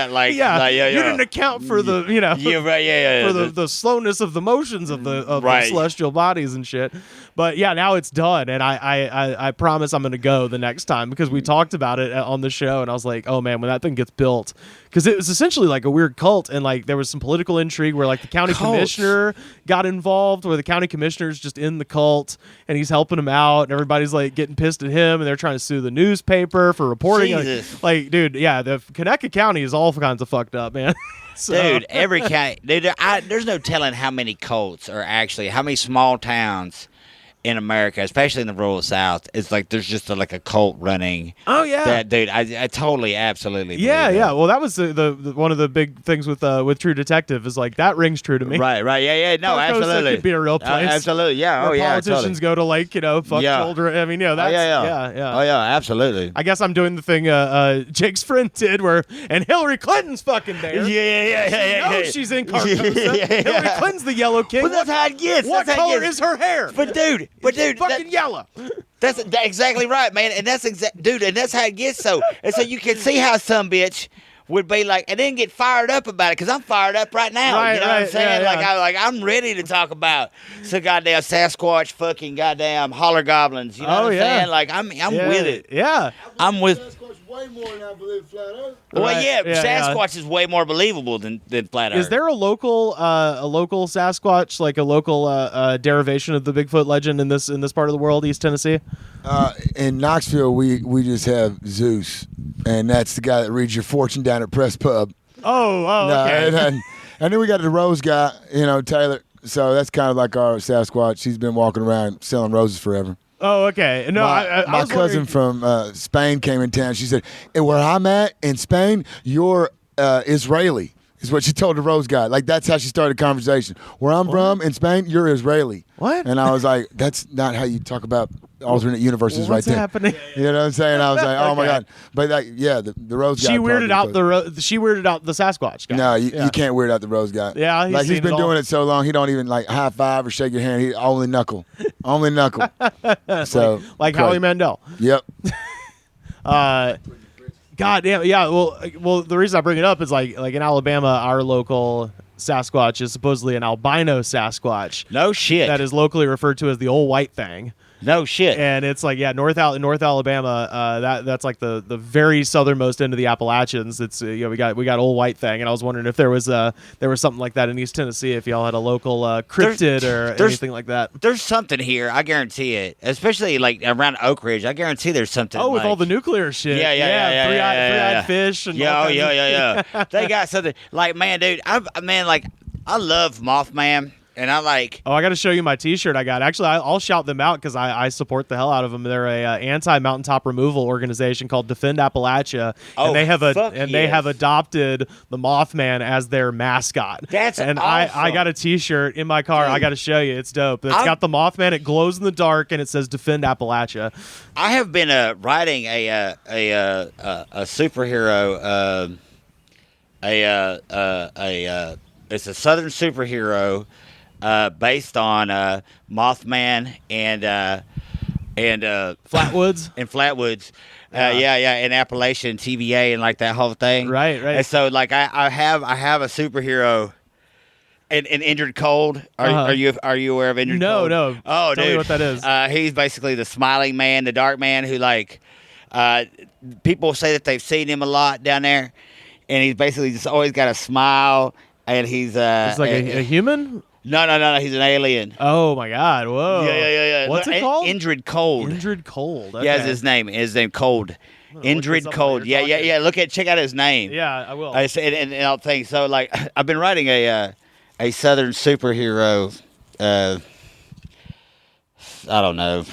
Speaker 1: didn't account for the for the slowness of the motions of the celestial bodies and shit. But yeah, now it's done, and I promise I'm going to go the next time because we talked about it on the show, and I was like, oh man, when that thing gets built, because it was essentially like a weird cult, and like there was some political intrigue where like the county commissioner got involved, where the county commissioner's just in the cult and he's helping him out, and everybody's like getting pissed at him, and they're trying to sue the newspaper for reporting. Like, dude, yeah, the Conecuh County is all kinds of fucked up, man. So.
Speaker 3: Dude, every county. Dude, there's no telling how many cults are actually, how many small towns in America, especially in the rural South, it's like there's just like a cult running.
Speaker 1: Oh yeah,
Speaker 3: that dude. I totally, absolutely.
Speaker 1: Yeah.
Speaker 3: That.
Speaker 1: Well, that was the one of the big things with True Detective is like that rings true to me.
Speaker 3: Right. Yeah. No, absolutely.
Speaker 1: Could be a real place.
Speaker 3: Absolutely. Yeah.
Speaker 1: Where politicians go to like fuck children. I mean, that's yeah.
Speaker 3: Oh yeah, absolutely.
Speaker 1: I guess I'm doing the thing Jake's friend did, and Hillary Clinton's fucking there.
Speaker 3: Yeah.
Speaker 1: She's in Carcosa. Hillary Clinton's the Yellow King.
Speaker 3: But that's how it gets.
Speaker 1: What color is her hair?
Speaker 3: But dude,
Speaker 1: fucking yellow.
Speaker 3: That's exactly right, man. And that's dude, and that's how it gets. So you can see how some bitch would be like, and then get fired up about it, because I'm fired up right now.
Speaker 1: Right,
Speaker 3: you know what I'm saying?
Speaker 1: Yeah.
Speaker 3: I'm ready to talk about some goddamn Sasquatch, fucking goddamn holler goblins. You know what I'm saying? Like I'm with it.
Speaker 1: Yeah,
Speaker 3: I'm with.
Speaker 6: Sasquatch way more than I believe flat Earth.
Speaker 3: Well,
Speaker 1: Right.
Speaker 3: Sasquatch is way more believable than flat Earth.
Speaker 1: Is there a local Sasquatch, like a local derivation of the Bigfoot legend in this part of the world, East Tennessee?
Speaker 6: In Knoxville, we just have Zeus, and that's the guy that reads your fortune down at Press Pub.
Speaker 1: Okay.
Speaker 6: And then we got the Rose guy, Taylor. So that's kind of like our Sasquatch. He's been walking around selling roses forever.
Speaker 1: Oh, okay. No, I
Speaker 6: my
Speaker 1: was
Speaker 6: cousin from Spain came in town. She said, "And where I'm at in Spain, you're Israeli." Is what she told the Rose guy. Like, that's how she started the conversation. Where I'm from in Spain, you're Israeli.
Speaker 1: What?
Speaker 6: And I was like, that's not how you talk about alternate universes
Speaker 1: What's
Speaker 6: right there.
Speaker 1: happening?
Speaker 6: You know what I'm saying? I was like, oh my God. But the Rose guy.
Speaker 1: She weirded out the Sasquatch guy.
Speaker 6: No, you can't weird out the Rose guy.
Speaker 1: Yeah,
Speaker 6: he's been doing it so long, he don't even like high five or shake your hand. He only knuckle. So
Speaker 1: like Howie Mandel.
Speaker 6: Yep.
Speaker 1: God damn, yeah. Well, the reason I bring it up is like in Alabama, our local Sasquatch is supposedly an albino Sasquatch.
Speaker 3: No shit.
Speaker 1: That is locally referred to as the old white thing.
Speaker 3: No shit.
Speaker 1: And it's like, yeah, North Alabama. That's like the very southernmost end of the Appalachians. It's we got old white thing, and I was wondering if there was something like that in East Tennessee. If y'all had a local cryptid or anything like that.
Speaker 3: There's something here, I guarantee it. Especially like around Oak Ridge, I guarantee there's something.
Speaker 1: Oh, with all the nuclear shit.
Speaker 3: Yeah.
Speaker 1: Three-eyed fish. And
Speaker 3: Yeah. They got something like, man, dude. I love Mothman. And I like.
Speaker 1: Oh, I got to show you my T-shirt I got. Actually, I'll shout them out because I support the hell out of them. They're a anti-mountaintop removal organization called Defend Appalachia, and they have adopted the Mothman as their mascot.
Speaker 3: That's
Speaker 1: and
Speaker 3: awesome.
Speaker 1: I got a T-shirt in my car. Dude, I got to show you. It's dope. It's got the Mothman. It glows in the dark, and it says Defend Appalachia.
Speaker 3: I have been writing a superhero. It's a Southern superhero. Based on Mothman and
Speaker 1: Flatwoods
Speaker 3: and Flatwoods, and Appalachian TVA and like that whole thing.
Speaker 1: Right.
Speaker 3: And so like I have a superhero, an Injured Cold. Are you aware of Injured Cold?
Speaker 1: No.
Speaker 3: Oh,
Speaker 1: Tell
Speaker 3: dude,
Speaker 1: me what that is.
Speaker 3: He's basically the smiling man, the dark man who like people say that they've seen him a lot down there, and he's basically just always got a smile, and he's
Speaker 1: like a human.
Speaker 3: No. He's an alien.
Speaker 1: Oh my God! Whoa.
Speaker 3: Yeah.
Speaker 1: What's it called?
Speaker 3: Injured Cold.
Speaker 1: Injured Cold. Okay.
Speaker 3: Yeah, that's his name. His name Cold. Injured Cold. Yeah. Check out his name.
Speaker 1: Yeah, I will.
Speaker 3: And I'll think so. Like I've been writing a Southern superhero. I don't know.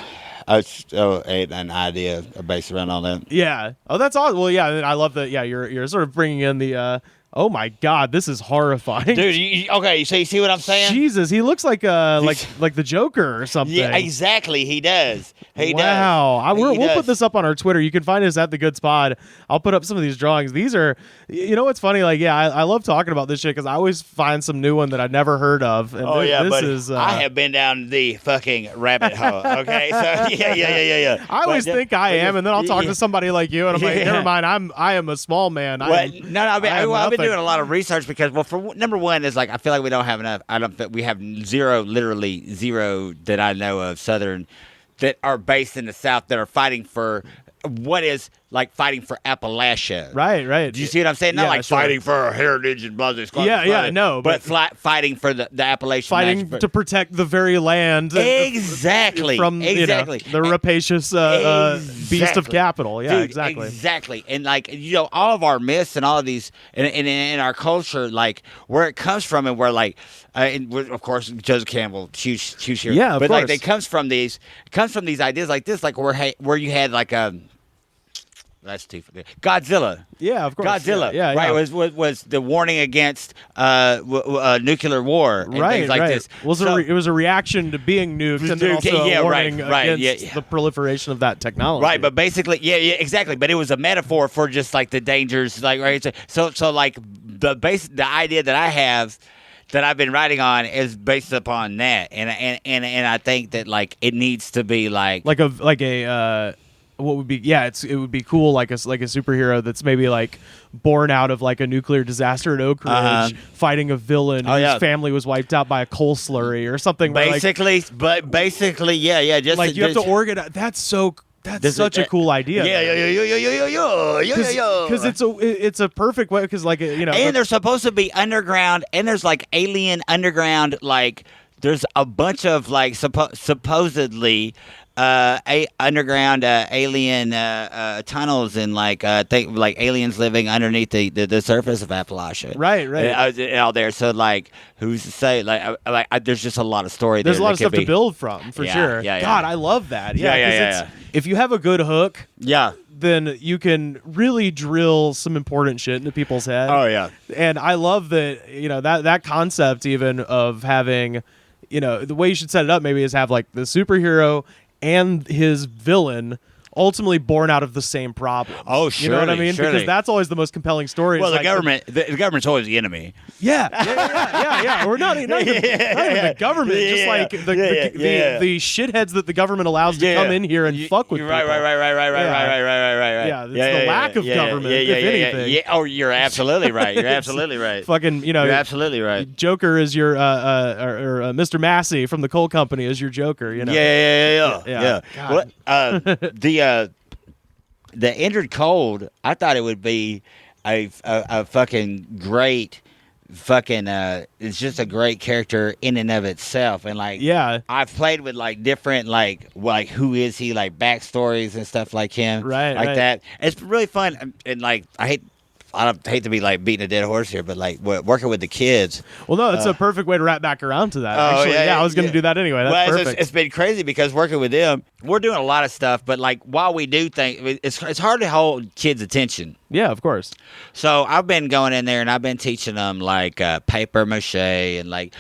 Speaker 3: An idea based around all that.
Speaker 1: Yeah. Oh, that's awesome. Well, yeah. I love that. Yeah, you're sort of bringing in the. Oh my God, this is horrifying,
Speaker 3: dude. Okay, so you see what I'm saying?
Speaker 1: Jesus, he looks like like the Joker or something.
Speaker 3: Yeah, exactly. He does. He
Speaker 1: wow.
Speaker 3: does.
Speaker 1: We'll
Speaker 3: does.
Speaker 1: put this up on our Twitter. You can find us at The Good Spot. I'll put up some of these drawings. These are, you know what's funny? Like, yeah, I love talking about this shit because I always find some new one that I've never heard of. And this
Speaker 3: but
Speaker 1: is,
Speaker 3: I have been down the fucking rabbit hole. Okay, so yeah.
Speaker 1: I always think I am, and then I'll talk to somebody like you, and I'm like, never mind. I am a small man.
Speaker 3: I've been doing a lot of research because, well, for number one is like I feel like we don't have enough. We have literally zero that I know of Southern that are based in the South that are fighting for what is like fighting for Appalachia.
Speaker 1: Right.
Speaker 3: Do you see what I'm saying? Not like
Speaker 1: sure.
Speaker 3: fighting for our heritage and blah, blah, blah.
Speaker 1: Yeah, no.
Speaker 3: But fighting for the Appalachian
Speaker 1: fighting
Speaker 3: National
Speaker 1: to protect the very land.
Speaker 3: Exactly.
Speaker 1: From the rapacious beast of capital. Yeah,
Speaker 3: Dude,
Speaker 1: exactly.
Speaker 3: Exactly. And like, all of our myths and all of these in our culture, like where it comes from and where like, of course, Joseph Campbell, huge hero.
Speaker 1: Yeah, of
Speaker 3: but
Speaker 1: course.
Speaker 3: like it comes from these ideas like this, like where you had like that's too Godzilla.
Speaker 1: Yeah, of course.
Speaker 3: Godzilla.
Speaker 1: Yeah.
Speaker 3: Right. Was the warning against nuclear war and things like this.
Speaker 1: It was a reaction to being nuked and then also a warning against the proliferation of that technology.
Speaker 3: Right, but basically, yeah, exactly. But it was a metaphor for just like the dangers, like right. So like the idea that I have that I've been writing on is based upon that, and I think that like it needs to be like
Speaker 1: a what would be it would be cool like a superhero that's maybe like born out of like a nuclear disaster at Oak Ridge fighting a villain whose family was wiped out by a coal slurry or something.
Speaker 3: Basically, just
Speaker 1: like you have to organize. That's such a cool idea. Because it's a perfect way. Because like
Speaker 3: and there's supposed to be underground, and there's like alien underground. Like there's a bunch of like supposedly underground alien tunnels and like aliens living underneath the surface of Appalachia.
Speaker 1: Right.
Speaker 3: Out there. So like, who's to say? There's just a lot of story.
Speaker 1: There's
Speaker 3: there
Speaker 1: a lot of stuff to build from for sure.
Speaker 3: Yeah.
Speaker 1: God, I love that. Yeah. If you have a good hook.
Speaker 3: Yeah.
Speaker 1: Then you can really drill some important shit into people's head.
Speaker 3: Oh yeah.
Speaker 1: And I love that that concept even of having the way you should set it up maybe is have like the superhero and his villain ultimately born out of the same problem.
Speaker 3: Oh, sure.
Speaker 1: You know what I mean?
Speaker 3: Surely.
Speaker 1: Because that's always the most compelling story.
Speaker 3: Well, the government's always the enemy.
Speaker 1: Yeah. Or not even the government, just like the shitheads that the government allows to come in here and fuck with people.
Speaker 3: Right.
Speaker 1: Yeah, it's the lack of government, if anything.
Speaker 3: Yeah. Oh, you're absolutely right. You're absolutely right.
Speaker 1: Fucking,
Speaker 3: you're absolutely right.
Speaker 1: Joker is your or Mr. Massey from the coal company is your Joker.
Speaker 3: Yeah.
Speaker 1: God.
Speaker 3: Well, the Injured Cold, I thought it would be a fucking great fucking it's just a great character in and of itself. And like I've played with like different like who is he, like backstories and stuff like him.
Speaker 1: Right.
Speaker 3: That. It's really fun, and like I hate to be like beating a dead horse here, but like working with the kids.
Speaker 1: Well, no, it's a perfect way to wrap back around to that. Actually, I was going to do that anyway. That's perfect.
Speaker 3: It's been crazy because working with them, we're doing a lot of stuff, but like while we do things, it's hard to hold kids' attention.
Speaker 1: Yeah, of course.
Speaker 3: So I've been going in there and I've been teaching them like paper mache and like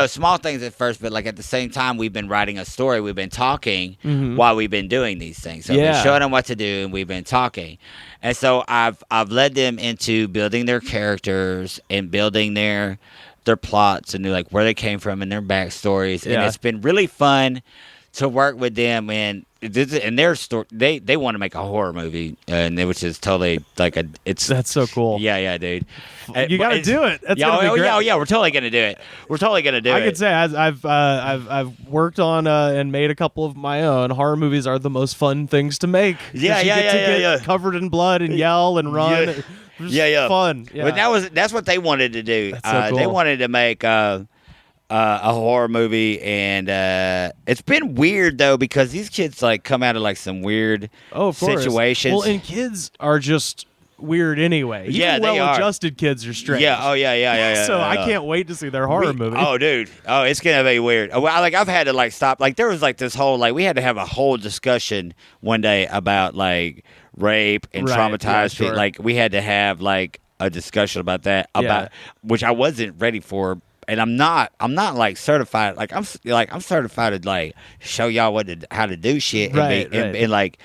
Speaker 3: small things at first, but like at the same time we've been writing a story. We've been talking while we've been doing these things. So we've been showing them what to do and we've been talking. And so I've led them into building their characters and building their plots and like where they came from and their backstories. And it's been really fun to work with them, and their story. They want to make a horror movie, which is totally like
Speaker 1: that's so cool.
Speaker 3: Yeah, dude.
Speaker 1: You got to do it. That's gonna be great.
Speaker 3: We're totally gonna do it. I
Speaker 1: could say I've worked on and made a couple of my own. Horror movies are the most fun things to make. Get covered in blood and yell and run. Fun.
Speaker 3: Yeah. But that's what they wanted to do.
Speaker 1: So cool.
Speaker 3: They wanted to make a horror movie, and it's been weird though because these kids like come out of like some weird situations.
Speaker 1: Well, and kids are just weird anyway. Even well-adjusted kids are strange.
Speaker 3: Yeah.
Speaker 1: So I can't wait to see their horror movie.
Speaker 3: Oh, dude. Oh, it's gonna be weird. Well, like I've had to like stop. Like there was like this whole like we had to have a whole discussion one day about like rape and traumatized people. Like we had to have like a discussion about that which I wasn't ready for. and I'm not like certified. Like I'm certified to like show y'all how to do shit,
Speaker 1: Right,
Speaker 3: and like.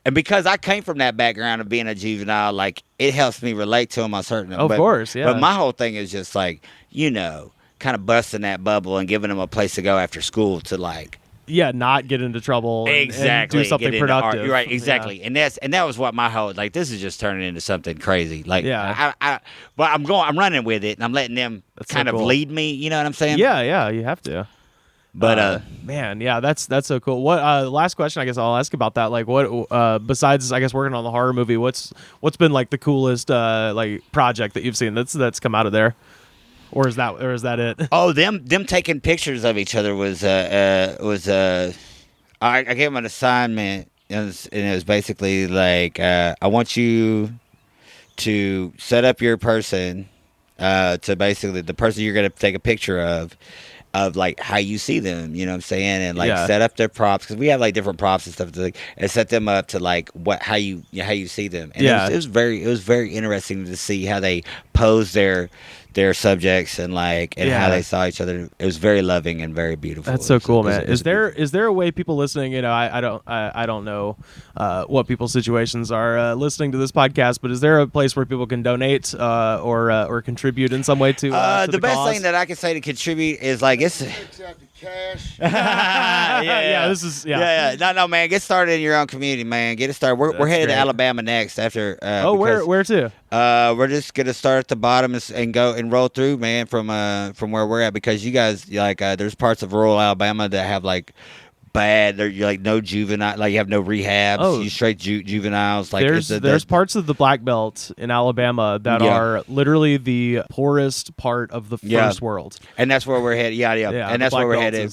Speaker 3: And because I came from that background of being a juvenile, like it helps me relate to them on certain.
Speaker 1: Of course, yeah.
Speaker 3: But my whole thing is just like kind of busting that bubble and giving them a place to go after school to like.
Speaker 1: Yeah, not get into trouble. And do something productive.
Speaker 3: You're right, exactly. Yeah. And that was what my whole like. This is just turning into something crazy. Like,
Speaker 1: yeah.
Speaker 3: But I'm running with it, and I'm letting them kind of lead me. You know what I'm saying?
Speaker 1: Yeah, you have to.
Speaker 3: But
Speaker 1: man, yeah, that's so cool. What last question I guess I'll ask about that. Like what besides I guess working on the horror movie, what's been like the coolest like project that you've seen that's come out of there? Or is that it?
Speaker 3: Oh, them taking pictures of each other was I gave them an assignment, and it was basically like I want you to set up your person to basically the person you're going to take a picture of like how you see them, you know what I'm saying, and like set up their props because we have like different props and stuff to like, and set them up to like how you see them. And it was very interesting to see how they pose their subjects and how they saw each other. It was very loving and very beautiful.
Speaker 1: That's so cool, man. Is there a way people listening? You know, I don't know what people's situations are listening to this podcast, but is there a place where people can donate or contribute in some way to
Speaker 3: the best
Speaker 1: cause?
Speaker 3: thing that I can say to contribute is like it's.
Speaker 6: Cash.
Speaker 1: This is
Speaker 3: No, man. Get started in your own community, man. Get it started. We're headed to Alabama next after.
Speaker 1: Where to?
Speaker 3: We're just gonna start at the bottom and go and roll through, man, from where we're at because you guys like there's parts of rural Alabama that have like bad. You're like no juvenile, like you have no rehabs.
Speaker 1: Oh.
Speaker 3: You straight juveniles. Like
Speaker 1: there's parts of the Black Belt in Alabama that are literally the poorest part of the first world,
Speaker 3: and that's where we're headed. Yeah, and that's where we're headed.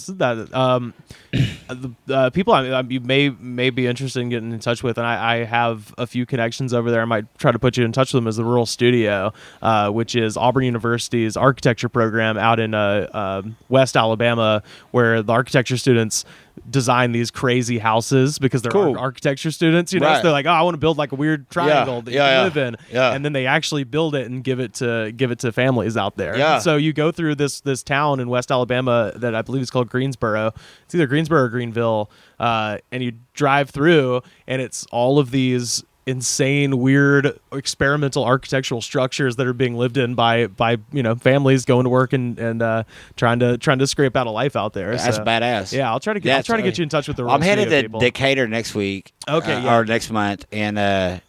Speaker 1: The people you may be interested in getting in touch with, and I have a few connections over there. I might try to put you in touch with them. Is the Rural Studio, which is Auburn University's architecture program out in West Alabama, where the architecture students design these crazy houses because they're architecture students, you know. So they're like, oh, I want to build like a weird triangle that you can live in, and then they actually build it and give it to families out there.
Speaker 3: Yeah.
Speaker 1: So you go through this town in West Alabama that I believe is called Greensboro. It's either Greensboro or Greenville, and you drive through, and it's all of these insane, weird, experimental architectural structures that are being lived in by families going to work and trying to scrape out a life out there.
Speaker 3: That's badass.
Speaker 1: Yeah, I'll try to get you in touch with the Rural
Speaker 3: I'm headed to
Speaker 1: people.
Speaker 3: Decatur next week.
Speaker 1: Okay,
Speaker 3: or next month, and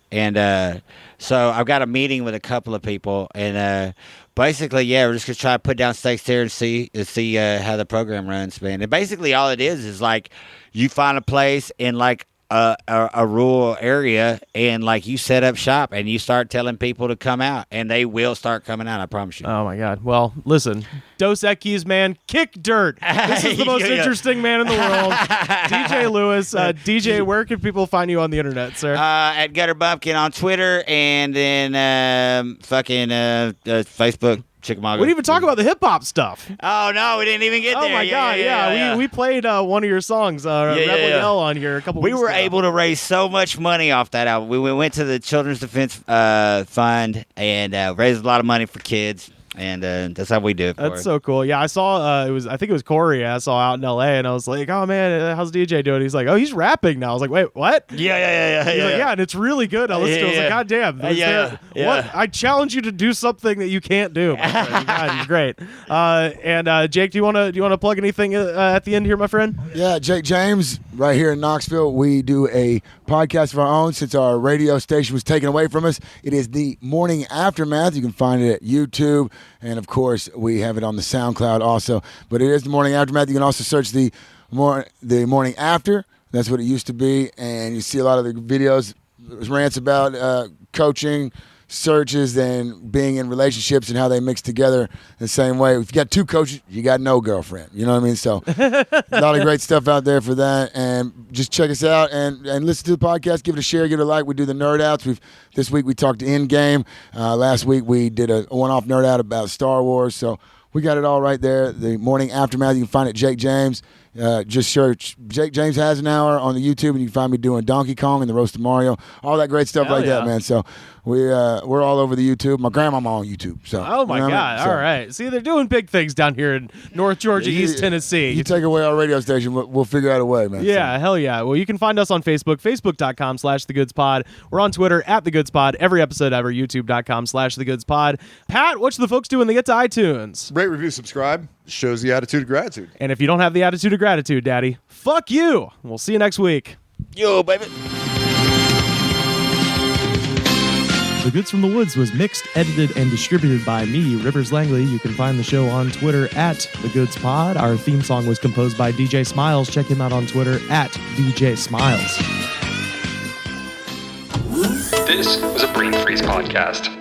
Speaker 3: so I've got a meeting with a couple of people, and basically, we're just gonna try to put down stakes there and see how the program runs, man. And basically, all it is like you find a place in like a rural area, and like you set up shop and you start telling people to come out, and they will start coming out. I promise you.
Speaker 1: Oh my God! Well, listen, Dos Equis, man, kick dirt. This is the most interesting man in the world, DJ Lewis. DJ, where can people find you on the internet, sir?
Speaker 3: At Gutter Bumpkin on Twitter, and then Facebook. Chickamauga.
Speaker 1: We didn't even talk about the hip hop stuff.
Speaker 3: Oh no, we didn't even get there.
Speaker 1: Oh my God, yeah. We played one of your songs, Rebel Yell, on here a couple weeks ago.
Speaker 3: We were able to raise so much money off that album. We went to the Children's Defense Fund and raised a lot of money for kids. And that's how we do it.
Speaker 1: That's so cool. Yeah, I saw I think it was Corey I saw out in LA, and I was like, oh man, how's DJ doing? He's like, oh, he's rapping now. I was like, wait, what?
Speaker 3: Yeah.
Speaker 1: He's like, yeah, and it's really good. I listened to it. I was like, God damn. What? I challenge you to do something that you can't do. God, he's great. And Jake, do you want to plug anything at the end here, my friend?
Speaker 6: Yeah, Jake James, right here in Knoxville. We do a podcast of our own since our radio station was taken away from us. It is The Morning Aftermath. You can find it at YouTube. And, of course, we have it on the SoundCloud also. But it is The Morning Aftermath. You can also search the Morning After. That's what it used to be. And you see a lot of the videos, rants about coaching, searches, and being in relationships and how they mix together the same way. If you got two coaches, you got no girlfriend. You know what I mean? So a lot of great stuff out there for that. And just check us out and listen to the podcast. Give it a share. Give it a like. We do the Nerd Outs. This week we talked Endgame. Last week we did a one-off Nerd Out about Star Wars. So we got it all right there. The Morning Aftermath. You can find it Jake James. Just search Jake James Hasenauer on the YouTube, and you can find me doing Donkey Kong and the Roast of Mario, all that great stuff
Speaker 1: Hell
Speaker 6: like
Speaker 1: yeah.
Speaker 6: that, man. So we're all over the YouTube. My grandmama on YouTube. So
Speaker 1: Oh my
Speaker 6: you know what I
Speaker 1: God!
Speaker 6: mean? So,
Speaker 1: All right, see, they're doing big things down here in North Georgia, East Tennessee.
Speaker 6: You take away our radio station, we'll figure out a way, man.
Speaker 1: Yeah, hell yeah. Well, you can find us on Facebook, facebook.com/TheGoodsPod. We're on Twitter @TheGoodsPod. Every episode ever, youtube.com/TheGoodsPod. Pat, what should the folks do when they get to iTunes?
Speaker 8: Rate, review, subscribe. Shows the attitude of gratitude.
Speaker 1: And if you don't have the attitude of gratitude, Daddy, fuck you. We'll see you next week.
Speaker 3: Yo, baby.
Speaker 1: The Goods from the Woods was mixed, edited, and distributed by me, Rivers Langley. You can find the show on Twitter @TheGoodsPod. Our theme song was composed by DJ Smiles. Check him out on Twitter @DJ Smiles.
Speaker 9: This was a Brain Freeze podcast.